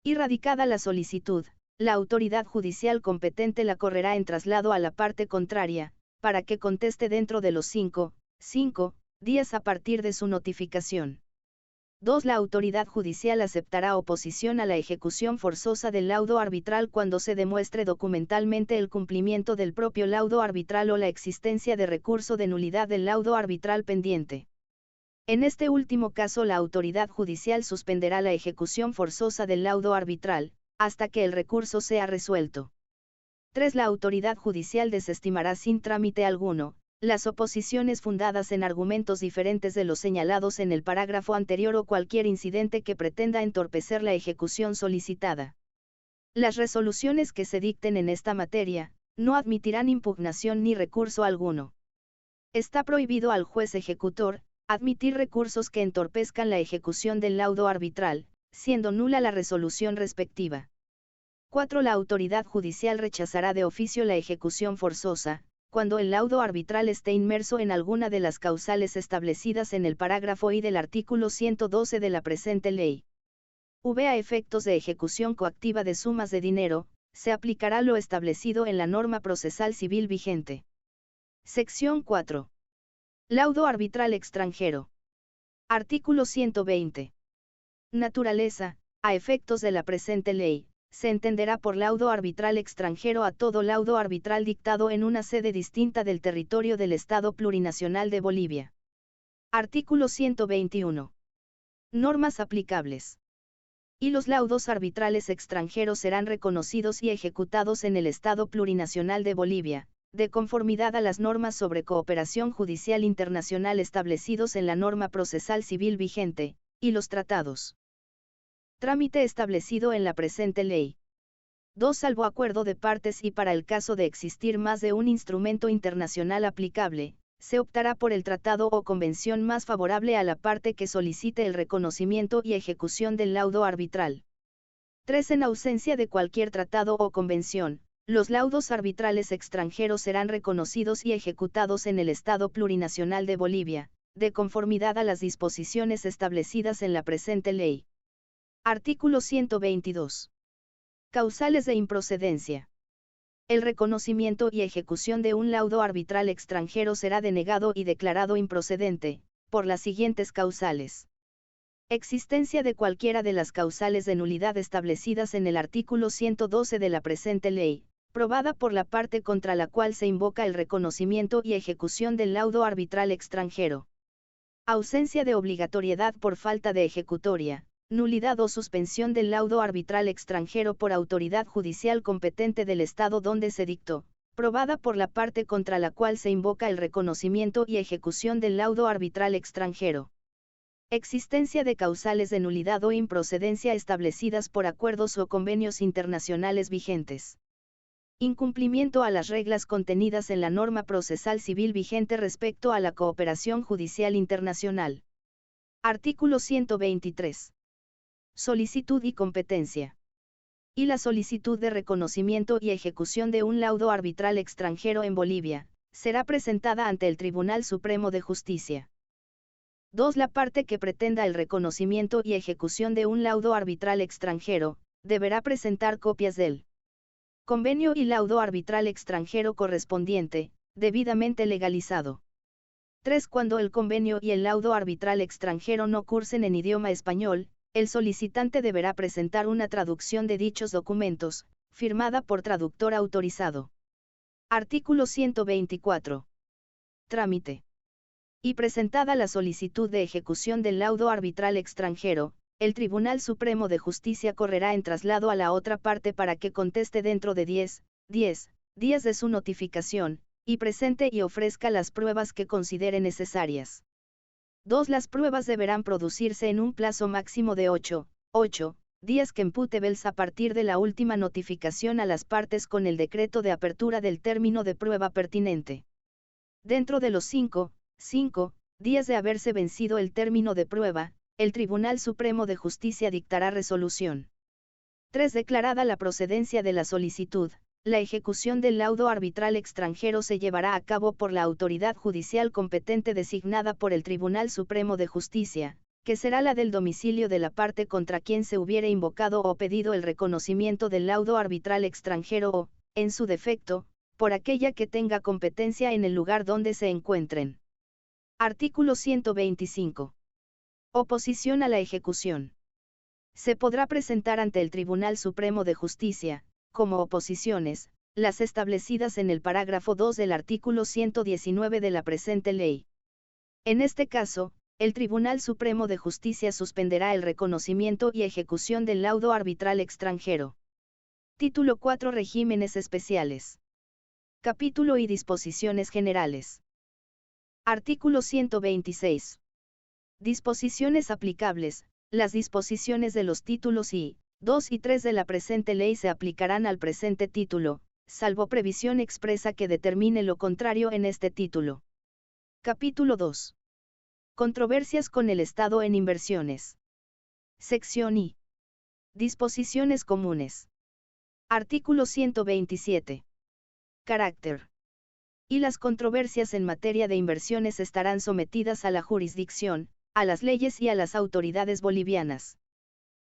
Y radicada la solicitud, la autoridad judicial competente la correrá en traslado a la parte contraria, para que conteste dentro de los 5 días a partir de su notificación. 2. La autoridad judicial aceptará oposición a la ejecución forzosa del laudo arbitral cuando se demuestre documentalmente el cumplimiento del propio laudo arbitral o la existencia de recurso de nulidad del laudo arbitral pendiente. En este último caso, la autoridad judicial suspenderá la ejecución forzosa del laudo arbitral, hasta que el recurso sea resuelto. 3. La autoridad judicial desestimará sin trámite alguno las oposiciones fundadas en argumentos diferentes de los señalados en el parágrafo anterior o cualquier incidente que pretenda entorpecer la ejecución solicitada. Las resoluciones que se dicten en esta materia no admitirán impugnación ni recurso alguno. Está prohibido al juez ejecutor admitir recursos que entorpezcan la ejecución del laudo arbitral, siendo nula la resolución respectiva. 4. La autoridad judicial rechazará de oficio la ejecución forzosa, cuando el laudo arbitral esté inmerso en alguna de las causales establecidas en el parágrafo I del artículo 112 de la presente ley. A efectos de ejecución coactiva de sumas de dinero, se aplicará lo establecido en la norma procesal civil vigente. Sección 4. Laudo arbitral extranjero. Artículo 120. Naturaleza. A efectos de la presente ley, se entenderá por laudo arbitral extranjero a todo laudo arbitral dictado en una sede distinta del territorio del Estado Plurinacional de Bolivia. Artículo 121. Normas aplicables. Y los laudos arbitrales extranjeros serán reconocidos y ejecutados en el Estado Plurinacional de Bolivia, de conformidad a las normas sobre cooperación judicial internacional establecidos en la norma procesal civil vigente, y los tratados. Trámite establecido en la presente ley. 2. Salvo acuerdo de partes y para el caso de existir más de un instrumento internacional aplicable, se optará por el tratado o convención más favorable a la parte que solicite el reconocimiento y ejecución del laudo arbitral. 3. En ausencia de cualquier tratado o convención, los laudos arbitrales extranjeros serán reconocidos y ejecutados en el Estado Plurinacional de Bolivia, de conformidad a las disposiciones establecidas en la presente ley. Artículo 122. Causales de improcedencia. El reconocimiento y ejecución de un laudo arbitral extranjero será denegado y declarado improcedente, por las siguientes causales. Existencia de cualquiera de las causales de nulidad establecidas en el artículo 112 de la presente ley, probada por la parte contra la cual se invoca el reconocimiento y ejecución del laudo arbitral extranjero. Ausencia de obligatoriedad por falta de ejecutoria, nulidad o suspensión del laudo arbitral extranjero por autoridad judicial competente del Estado donde se dictó, probada por la parte contra la cual se invoca el reconocimiento y ejecución del laudo arbitral extranjero. Existencia de causales de nulidad o improcedencia establecidas por acuerdos o convenios internacionales vigentes. Incumplimiento a las reglas contenidas en la norma procesal civil vigente respecto a la cooperación judicial internacional. Artículo 123. Solicitud y competencia. Y la solicitud de reconocimiento y ejecución de un laudo arbitral extranjero en Bolivia, será presentada ante el Tribunal Supremo de Justicia. 2. La parte que pretenda el reconocimiento y ejecución de un laudo arbitral extranjero, deberá presentar copias del convenio y laudo arbitral extranjero correspondiente, debidamente legalizado. 3. Cuando el convenio y el laudo arbitral extranjero no cursen en idioma español, el solicitante deberá presentar una traducción de dichos documentos, firmada por traductor autorizado. Artículo 124. Trámite. Y presentada la solicitud de ejecución del laudo arbitral extranjero, el Tribunal Supremo de Justicia correrá en traslado a la otra parte para que conteste dentro de 10 días de su notificación, y presente y ofrezca las pruebas que considere necesarias. 2. Las pruebas deberán producirse en un plazo máximo de 8 días computables a partir de la última notificación a las partes con el decreto de apertura del término de prueba pertinente. Dentro de los 5 días de haberse vencido el término de prueba, el Tribunal Supremo de Justicia dictará resolución. 3. Declarada la procedencia de la solicitud, la ejecución del laudo arbitral extranjero se llevará a cabo por la autoridad judicial competente designada por el Tribunal Supremo de Justicia, que será la del domicilio de la parte contra quien se hubiere invocado o pedido el reconocimiento del laudo arbitral extranjero o, en su defecto, por aquella que tenga competencia en el lugar donde se encuentren. Artículo 125. Oposición a la ejecución. Se podrá presentar ante el Tribunal Supremo de Justicia, como oposiciones, las establecidas en el parágrafo 2 del artículo 119 de la presente ley. En este caso, el Tribunal Supremo de Justicia suspenderá el reconocimiento y ejecución del laudo arbitral extranjero. Título 4. Regímenes especiales. Capítulo y disposiciones generales. Artículo 126. Disposiciones aplicables. Las disposiciones de los títulos I, 2 y 3 de la presente ley se aplicarán al presente título, salvo previsión expresa que determine lo contrario en este título. Capítulo 2. Controversias con el Estado en inversiones. Sección I. Disposiciones comunes. Artículo 127. Carácter. Y las controversias en materia de inversiones estarán sometidas a la jurisdicción, a las leyes y a las autoridades bolivianas.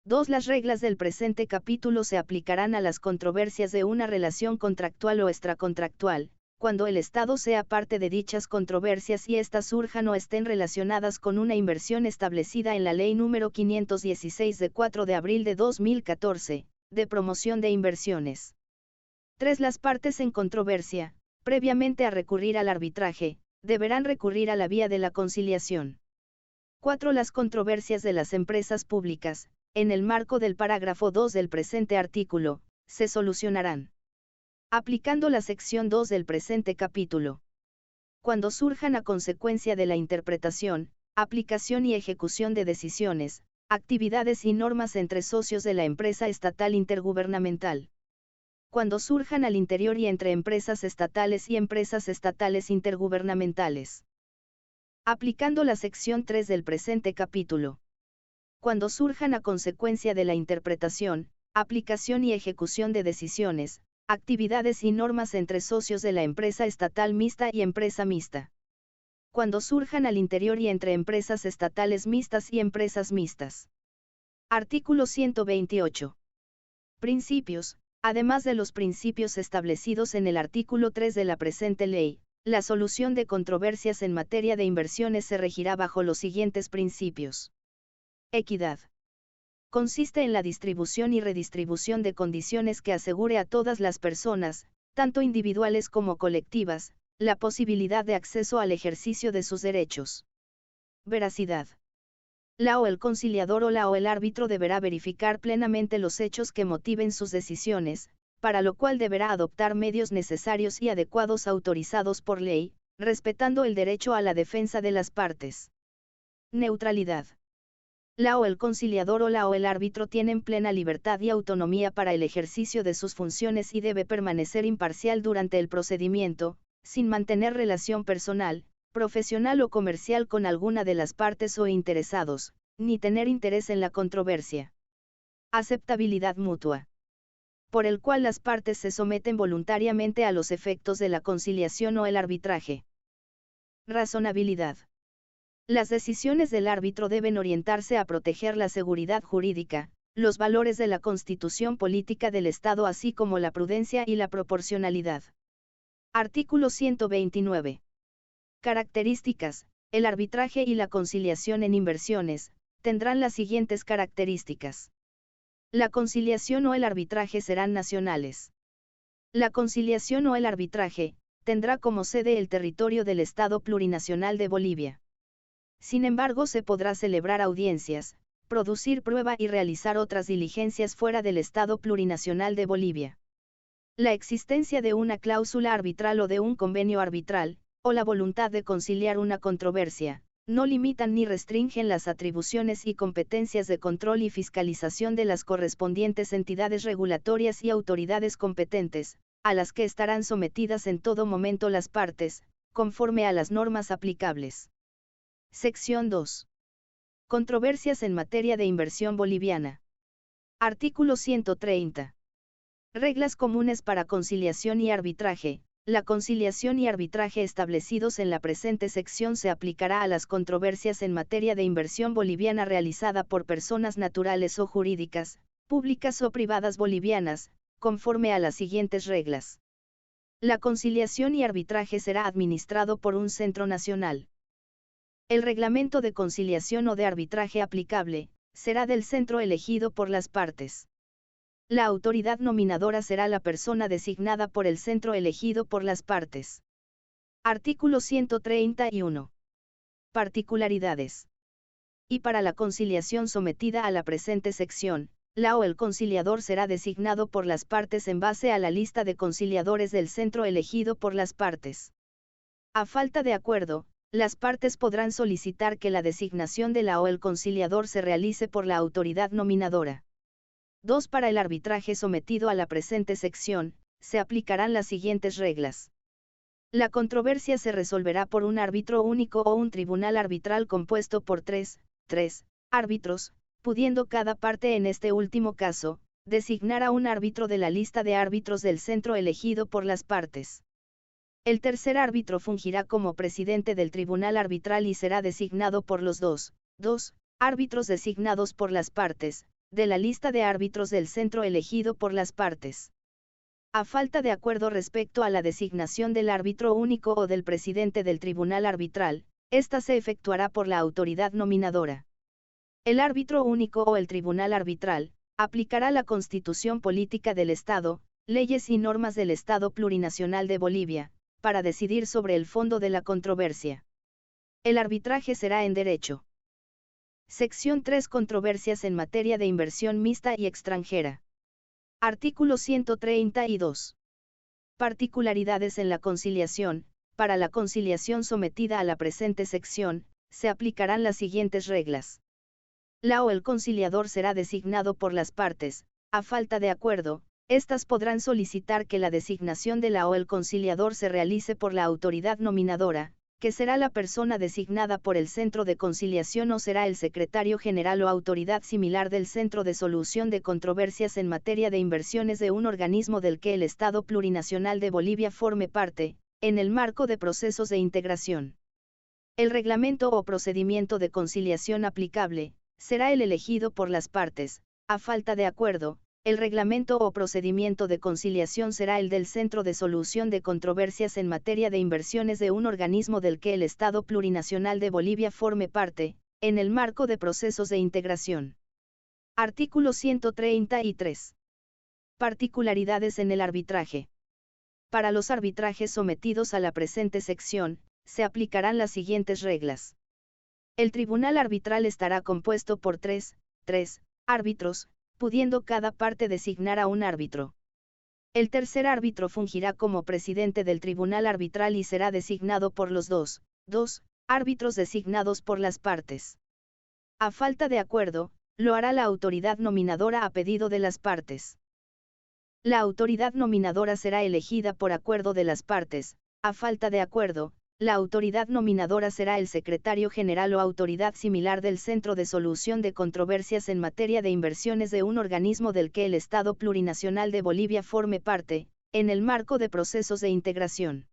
2. Las reglas del presente capítulo se aplicarán a las controversias de una relación contractual o extracontractual, cuando el Estado sea parte de dichas controversias y éstas surjan o estén relacionadas con una inversión establecida en la Ley número 516 de 4 de abril de 2014, de promoción de inversiones. 3. Las partes en controversia, previamente a recurrir al arbitraje, deberán recurrir a la vía de la conciliación. 4. Las controversias de las empresas públicas, en el marco del parágrafo 2 del presente artículo, se solucionarán aplicando la sección 2 del presente capítulo. Cuando surjan a consecuencia de la interpretación, aplicación y ejecución de decisiones, actividades y normas entre socios de la empresa estatal intergubernamental. Cuando surjan al interior y entre empresas estatales y empresas estatales intergubernamentales. Aplicando la sección 3 del presente capítulo. Cuando surjan a consecuencia de la interpretación, aplicación y ejecución de decisiones, actividades y normas entre socios de la empresa estatal mixta y empresa mixta. Cuando surjan al interior y entre empresas estatales mixtas y empresas mixtas. Artículo 128. Principios. Además de los principios establecidos en el artículo 3 de la presente ley, la solución de controversias en materia de inversiones se regirá bajo los siguientes principios. Equidad. Consiste en la distribución y redistribución de condiciones que asegure a todas las personas, tanto individuales como colectivas, la posibilidad de acceso al ejercicio de sus derechos. Veracidad. La o el conciliador o la o el árbitro deberá verificar plenamente los hechos que motiven sus decisiones, para lo cual deberá adoptar medios necesarios y adecuados autorizados por ley, respetando el derecho a la defensa de las partes. Neutralidad. La o el conciliador o la o el árbitro tienen plena libertad y autonomía para el ejercicio de sus funciones y debe permanecer imparcial durante el procedimiento, sin mantener relación personal, profesional o comercial con alguna de las partes o interesados, ni tener interés en la controversia. Aceptabilidad mutua. Por el cual las partes se someten voluntariamente a los efectos de la conciliación o el arbitraje. Razonabilidad. Las decisiones del árbitro deben orientarse a proteger la seguridad jurídica, los valores de la constitución política del Estado así como la prudencia y la proporcionalidad. Artículo 129. Características. El arbitraje y la conciliación en inversiones, tendrán las siguientes características. La conciliación o el arbitraje serán nacionales. La conciliación o el arbitraje, tendrá como sede el territorio del Estado plurinacional de Bolivia. Sin embargo, se podrá celebrar audiencias, producir prueba y realizar otras diligencias fuera del Estado plurinacional de Bolivia. La existencia de una cláusula arbitral o de un convenio arbitral, o la voluntad de conciliar una controversia, no limitan ni restringen las atribuciones y competencias de control y fiscalización de las correspondientes entidades regulatorias y autoridades competentes, a las que estarán sometidas en todo momento las partes, conforme a las normas aplicables. Sección 2. Controversias en materia de inversión boliviana. Artículo 130. Reglas comunes para conciliación y arbitraje. La conciliación y arbitraje establecidos en la presente sección se aplicará a las controversias en materia de inversión boliviana realizada por personas naturales o jurídicas, públicas o privadas bolivianas, conforme a las siguientes reglas. La conciliación y arbitraje será administrado por un centro nacional. El reglamento de conciliación o de arbitraje aplicable, será del centro elegido por las partes. La autoridad nominadora será la persona designada por el centro elegido por las partes. Artículo 131. Particularidades. Y para la conciliación sometida a la presente sección, la o el conciliador será designado por las partes en base a la lista de conciliadores del centro elegido por las partes. A falta de acuerdo, las partes podrán solicitar que la designación de la o el conciliador se realice por la autoridad nominadora. 2. Para el arbitraje sometido a la presente sección, se aplicarán las siguientes reglas. La controversia se resolverá por un árbitro único o un tribunal arbitral compuesto por tres árbitros, pudiendo cada parte en este último caso, designar a un árbitro de la lista de árbitros del centro elegido por las partes. El tercer árbitro fungirá como presidente del tribunal arbitral y será designado por los dos árbitros designados por las partes, de la lista de árbitros del centro elegido por las partes. A falta de acuerdo respecto a la designación del árbitro único o del presidente del tribunal arbitral, esta se efectuará por la autoridad nominadora. El árbitro único o el tribunal arbitral, aplicará la Constitución Política del Estado, leyes y normas del Estado Plurinacional de Bolivia, para decidir sobre el fondo de la controversia. El arbitraje será en derecho. Sección 3. Controversias en materia de inversión mixta y extranjera. Artículo 132. Particularidades en la conciliación. Para la conciliación sometida a la presente sección, se aplicarán las siguientes reglas. La o el conciliador será designado por las partes. A falta de acuerdo, estas podrán solicitar que la designación de la o el conciliador se realice por la autoridad nominadora, que será la persona designada por el Centro de Conciliación o será el secretario general o autoridad similar del Centro de Solución de Controversias en materia de inversiones de un organismo del que el Estado Plurinacional de Bolivia forme parte, en el marco de procesos de integración. El reglamento o procedimiento de conciliación aplicable, será el elegido por las partes. A falta de acuerdo, el reglamento o procedimiento de conciliación será el del Centro de Solución de Controversias en materia de inversiones de un organismo del que el Estado Plurinacional de Bolivia forme parte, en el marco de procesos de integración. Artículo 133. Particularidades en el arbitraje. Para los arbitrajes sometidos a la presente sección, se aplicarán las siguientes reglas. El tribunal arbitral estará compuesto por tres árbitros, pudiendo cada parte designar a un árbitro. El tercer árbitro fungirá como presidente del tribunal arbitral y será designado por los dos árbitros designados por las partes. A falta de acuerdo, lo hará la autoridad nominadora a pedido de las partes. La autoridad nominadora será elegida por acuerdo de las partes. A falta de acuerdo, la autoridad nominadora será el secretario general o autoridad similar del Centro de Solución de Controversias en materia de inversiones de un organismo del que el Estado Plurinacional de Bolivia forme parte, en el marco de procesos de integración.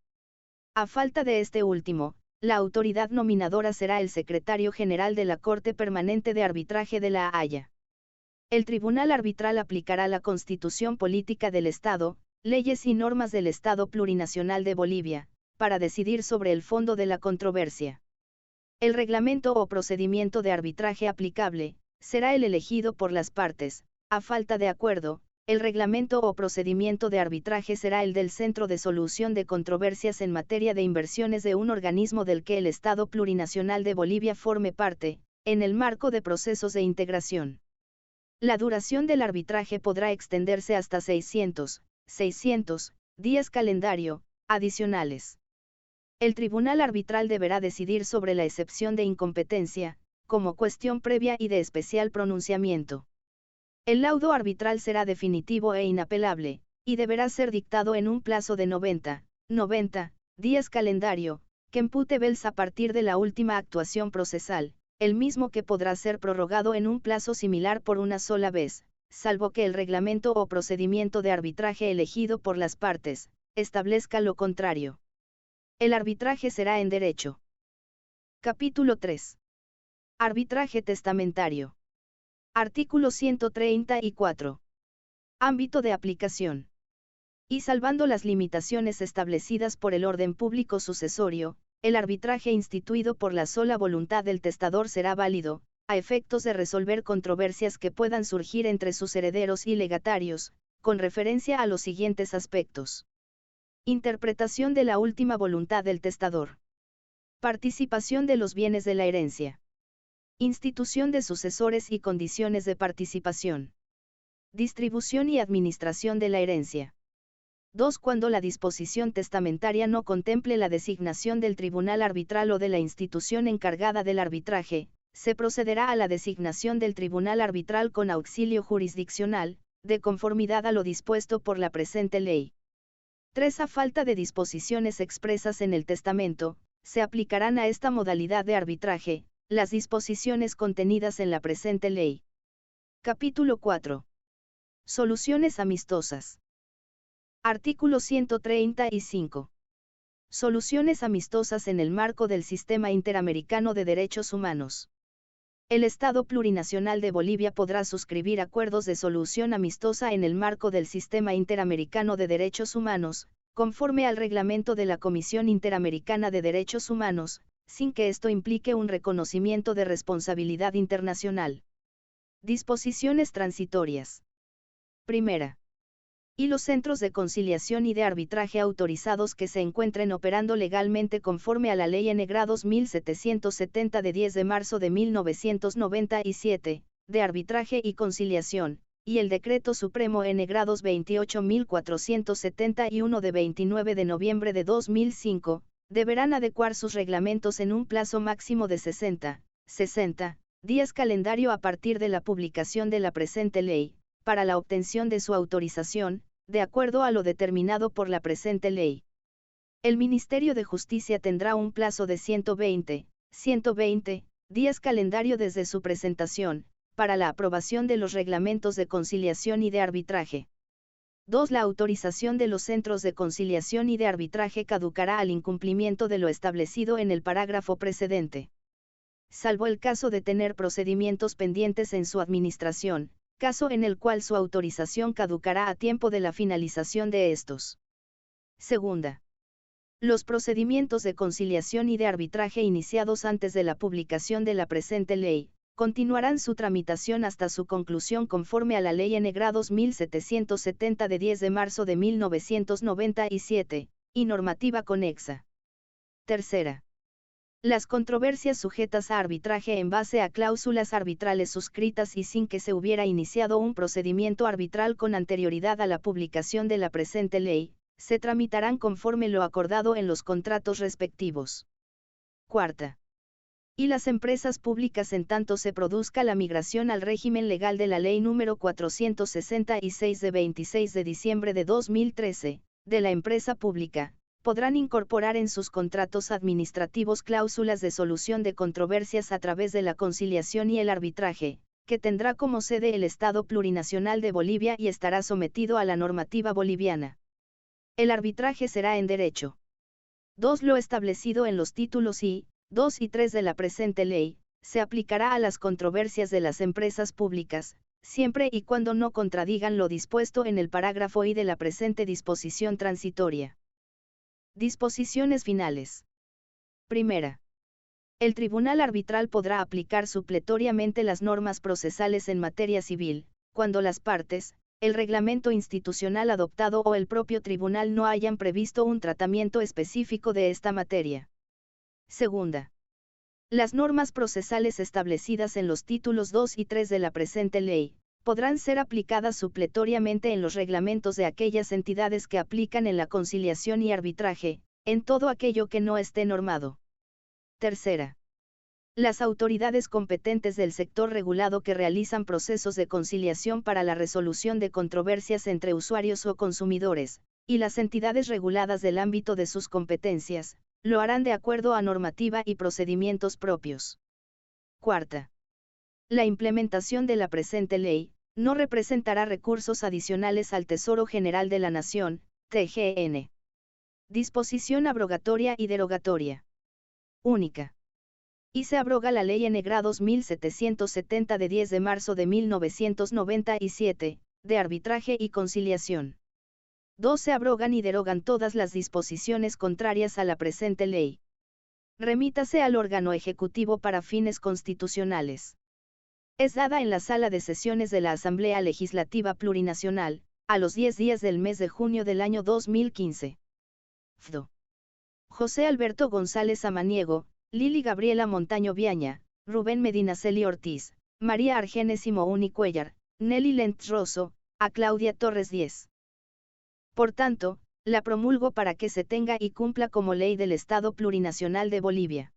A falta de este último, la autoridad nominadora será el secretario general de la Corte Permanente de Arbitraje de La Haya. El Tribunal Arbitral aplicará la Constitución Política del Estado, leyes y normas del Estado Plurinacional de Bolivia, para decidir sobre el fondo de la controversia. El reglamento o procedimiento de arbitraje aplicable, será el elegido por las partes. A falta de acuerdo, el reglamento o procedimiento de arbitraje será el del Centro de Solución de Controversias en materia de inversiones de un organismo del que el Estado Plurinacional de Bolivia forme parte, en el marco de procesos de integración. La duración del arbitraje podrá extenderse hasta 600 días calendario, adicionales. El tribunal arbitral deberá decidir sobre la excepción de incompetencia, como cuestión previa y de especial pronunciamiento. El laudo arbitral será definitivo e inapelable, y deberá ser dictado en un plazo de 90 días calendario, que impute Bels a partir de la última actuación procesal, el mismo que podrá ser prorrogado en un plazo similar por una sola vez, salvo que el reglamento o procedimiento de arbitraje elegido por las partes establezca lo contrario. El arbitraje será en derecho. Capítulo 3. Arbitraje testamentario. Artículo 134. Ámbito de aplicación. Y salvando las limitaciones establecidas por el orden público sucesorio, el arbitraje instituido por la sola voluntad del testador será válido, a efectos de resolver controversias que puedan surgir entre sus herederos y legatarios, con referencia a los siguientes aspectos. Interpretación de la última voluntad del testador. Participación de los bienes de la herencia. Institución de sucesores y condiciones de participación. Distribución y administración de la herencia. 2. Cuando la disposición testamentaria no contemple la designación del tribunal arbitral o de la institución encargada del arbitraje, se procederá a la designación del tribunal arbitral con auxilio jurisdiccional, de conformidad a lo dispuesto por la presente ley. 3. A falta de disposiciones expresas en el testamento, se aplicarán a esta modalidad de arbitraje, las disposiciones contenidas en la presente ley. Capítulo 4. Soluciones amistosas. Artículo 135. Soluciones amistosas en el marco del Sistema Interamericano de Derechos Humanos. El Estado Plurinacional de Bolivia podrá suscribir acuerdos de solución amistosa en el marco del Sistema Interamericano de Derechos Humanos, conforme al reglamento de la Comisión Interamericana de Derechos Humanos, sin que esto implique un reconocimiento de responsabilidad internacional. Disposiciones transitorias. Primera. Y los centros de conciliación y de arbitraje autorizados que se encuentren operando legalmente conforme a la Ley N°2770 de 10 de marzo de 1997, de arbitraje y conciliación, y el Decreto Supremo N°28471 de 29 de noviembre de 2005, deberán adecuar sus reglamentos en un plazo máximo de 60 días calendario a partir de la publicación de la presente ley, para la obtención de su autorización, de acuerdo a lo determinado por la presente ley. El Ministerio de Justicia tendrá un plazo de 120 días calendario desde su presentación, para la aprobación de los reglamentos de conciliación y de arbitraje. 2. La autorización de los centros de conciliación y de arbitraje caducará al incumplimiento de lo establecido en el parágrafo precedente. Salvo el caso de tener procedimientos pendientes en su administración, caso en el cual su autorización caducará a tiempo de la finalización de estos. Segunda. Los procedimientos de conciliación y de arbitraje iniciados antes de la publicación de la presente ley, continuarán su tramitación hasta su conclusión conforme a la Ley N°2770 de 10 de marzo de 1997, y normativa conexa. Tercera. Las controversias sujetas a arbitraje en base a cláusulas arbitrales suscritas y sin que se hubiera iniciado un procedimiento arbitral con anterioridad a la publicación de la presente ley, se tramitarán conforme lo acordado en los contratos respectivos. Cuarta. Y las empresas públicas en tanto se produzca la migración al régimen legal de la Ley número 466 de 26 de diciembre de 2013, de la empresa pública, podrán incorporar en sus contratos administrativos cláusulas de solución de controversias a través de la conciliación y el arbitraje, que tendrá como sede el Estado Plurinacional de Bolivia y estará sometido a la normativa boliviana. El arbitraje será en derecho. 2. Lo establecido en los títulos I, 2 y 3 de la presente ley, se aplicará a las controversias de las empresas públicas, siempre y cuando no contradigan lo dispuesto en el parágrafo I de la presente disposición transitoria. Disposiciones finales. Primera. El tribunal arbitral podrá aplicar supletoriamente las normas procesales en materia civil, cuando las partes, el reglamento institucional adoptado o el propio tribunal no hayan previsto un tratamiento específico de esta materia. Segunda. Las normas procesales establecidas en los títulos 2 y 3 de la presente ley, podrán ser aplicadas supletoriamente en los reglamentos de aquellas entidades que aplican en la conciliación y arbitraje, en todo aquello que no esté normado. Tercera. Las autoridades competentes del sector regulado que realizan procesos de conciliación para la resolución de controversias entre usuarios o consumidores, y las entidades reguladas del ámbito de sus competencias, lo harán de acuerdo a normativa y procedimientos propios. Cuarta. La implementación de la presente ley, no representará recursos adicionales al Tesoro General de la Nación, TGN. Disposición abrogatoria y derogatoria. Única. Y se abroga la Ley N. 2770 de 10 de marzo de 1997, de arbitraje y conciliación. 2. Se abrogan y derogan todas las disposiciones contrarias a la presente ley. Remítase al órgano ejecutivo para fines constitucionales. Es dada en la Sala de Sesiones de la Asamblea Legislativa Plurinacional, a los 10 días del mes de junio del año 2015. FDO. José Alberto González Amaniego, Lili Gabriela Montaño Viaña, Rubén Medinaceli Ortiz, María Argenis Mouni Cuellar, Nelly Lentz Rosso, a Claudia Torres 10. Por tanto, la promulgo para que se tenga y cumpla como ley del Estado Plurinacional de Bolivia.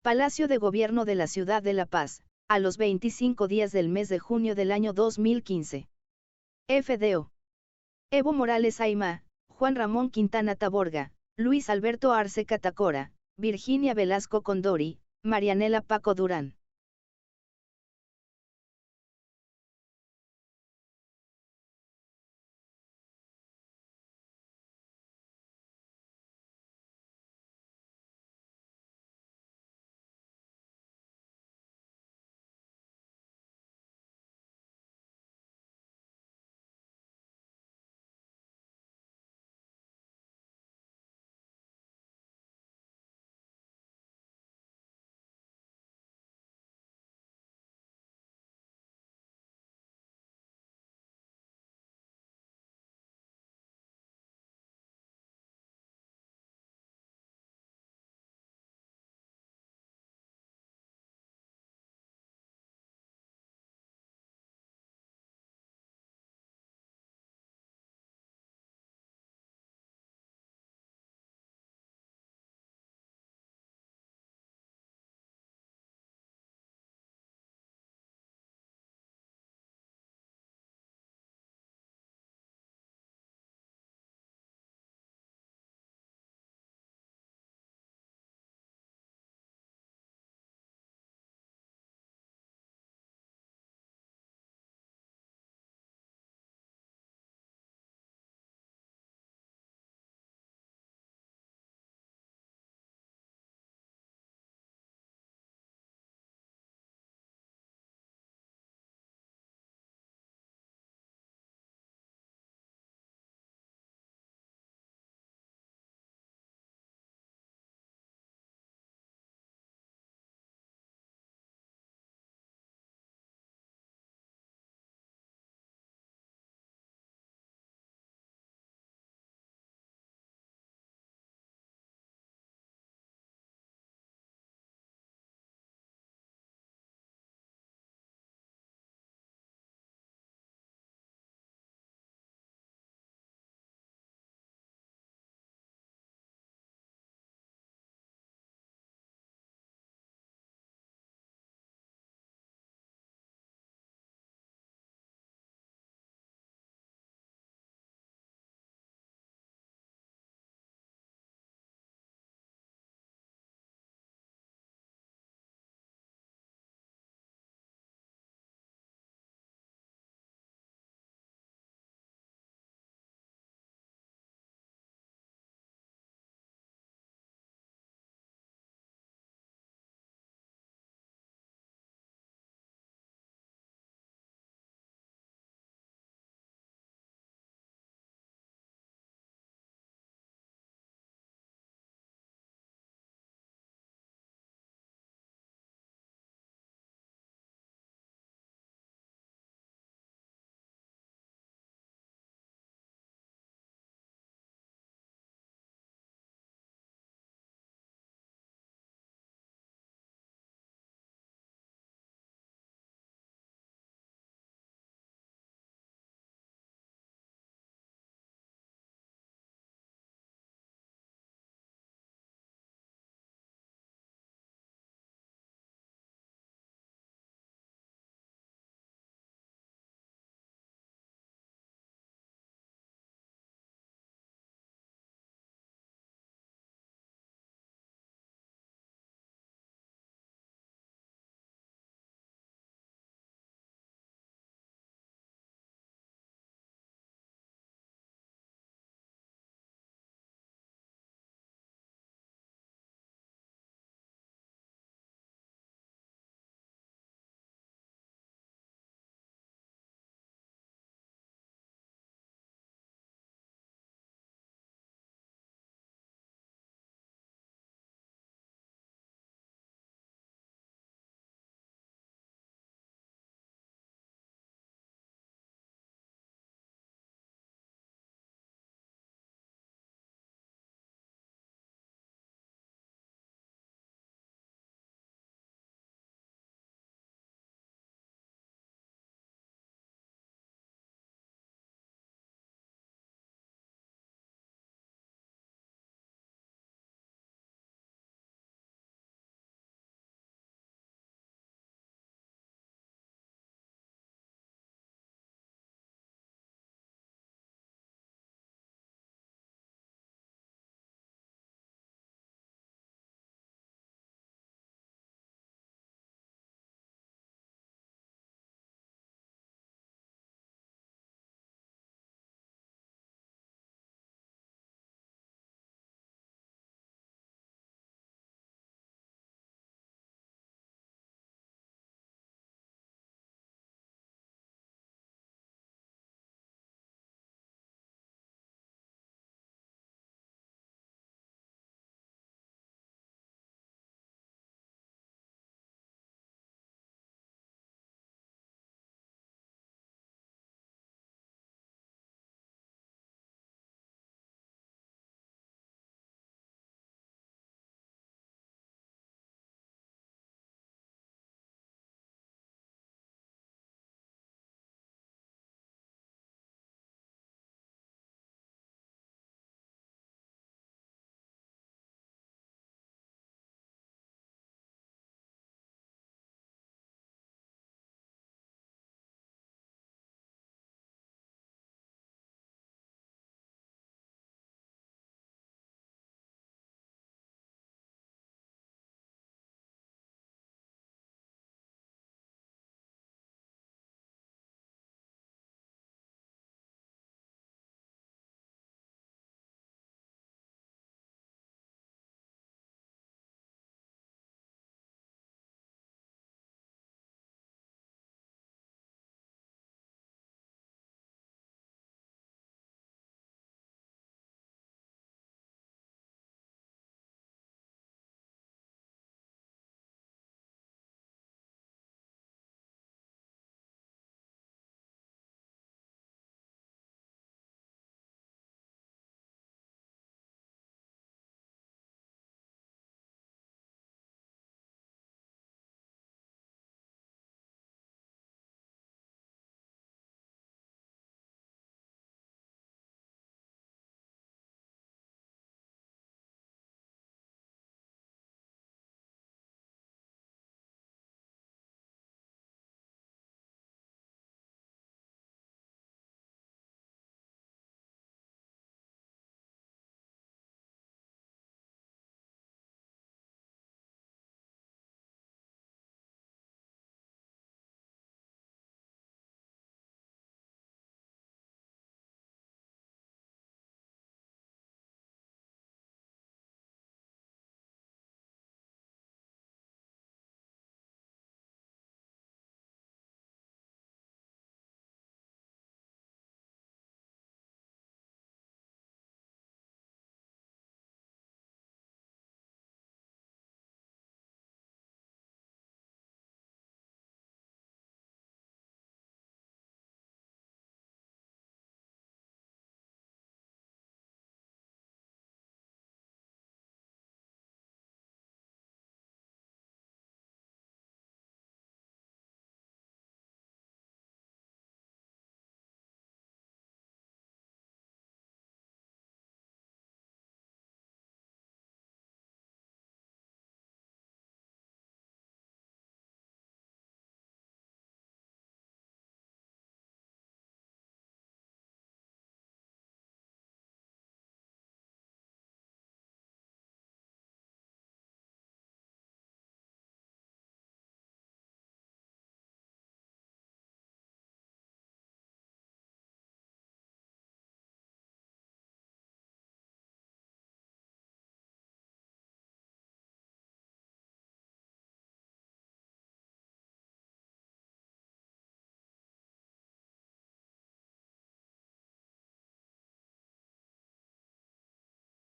Palacio de Gobierno de la Ciudad de La Paz, a los 25 días del mes de junio del año 2015. FDO. Evo Morales Aymá, Juan Ramón Quintana Taborga, Luis Alberto Arce Catacora, Virginia Velasco Condori, Marianela Paco Durán.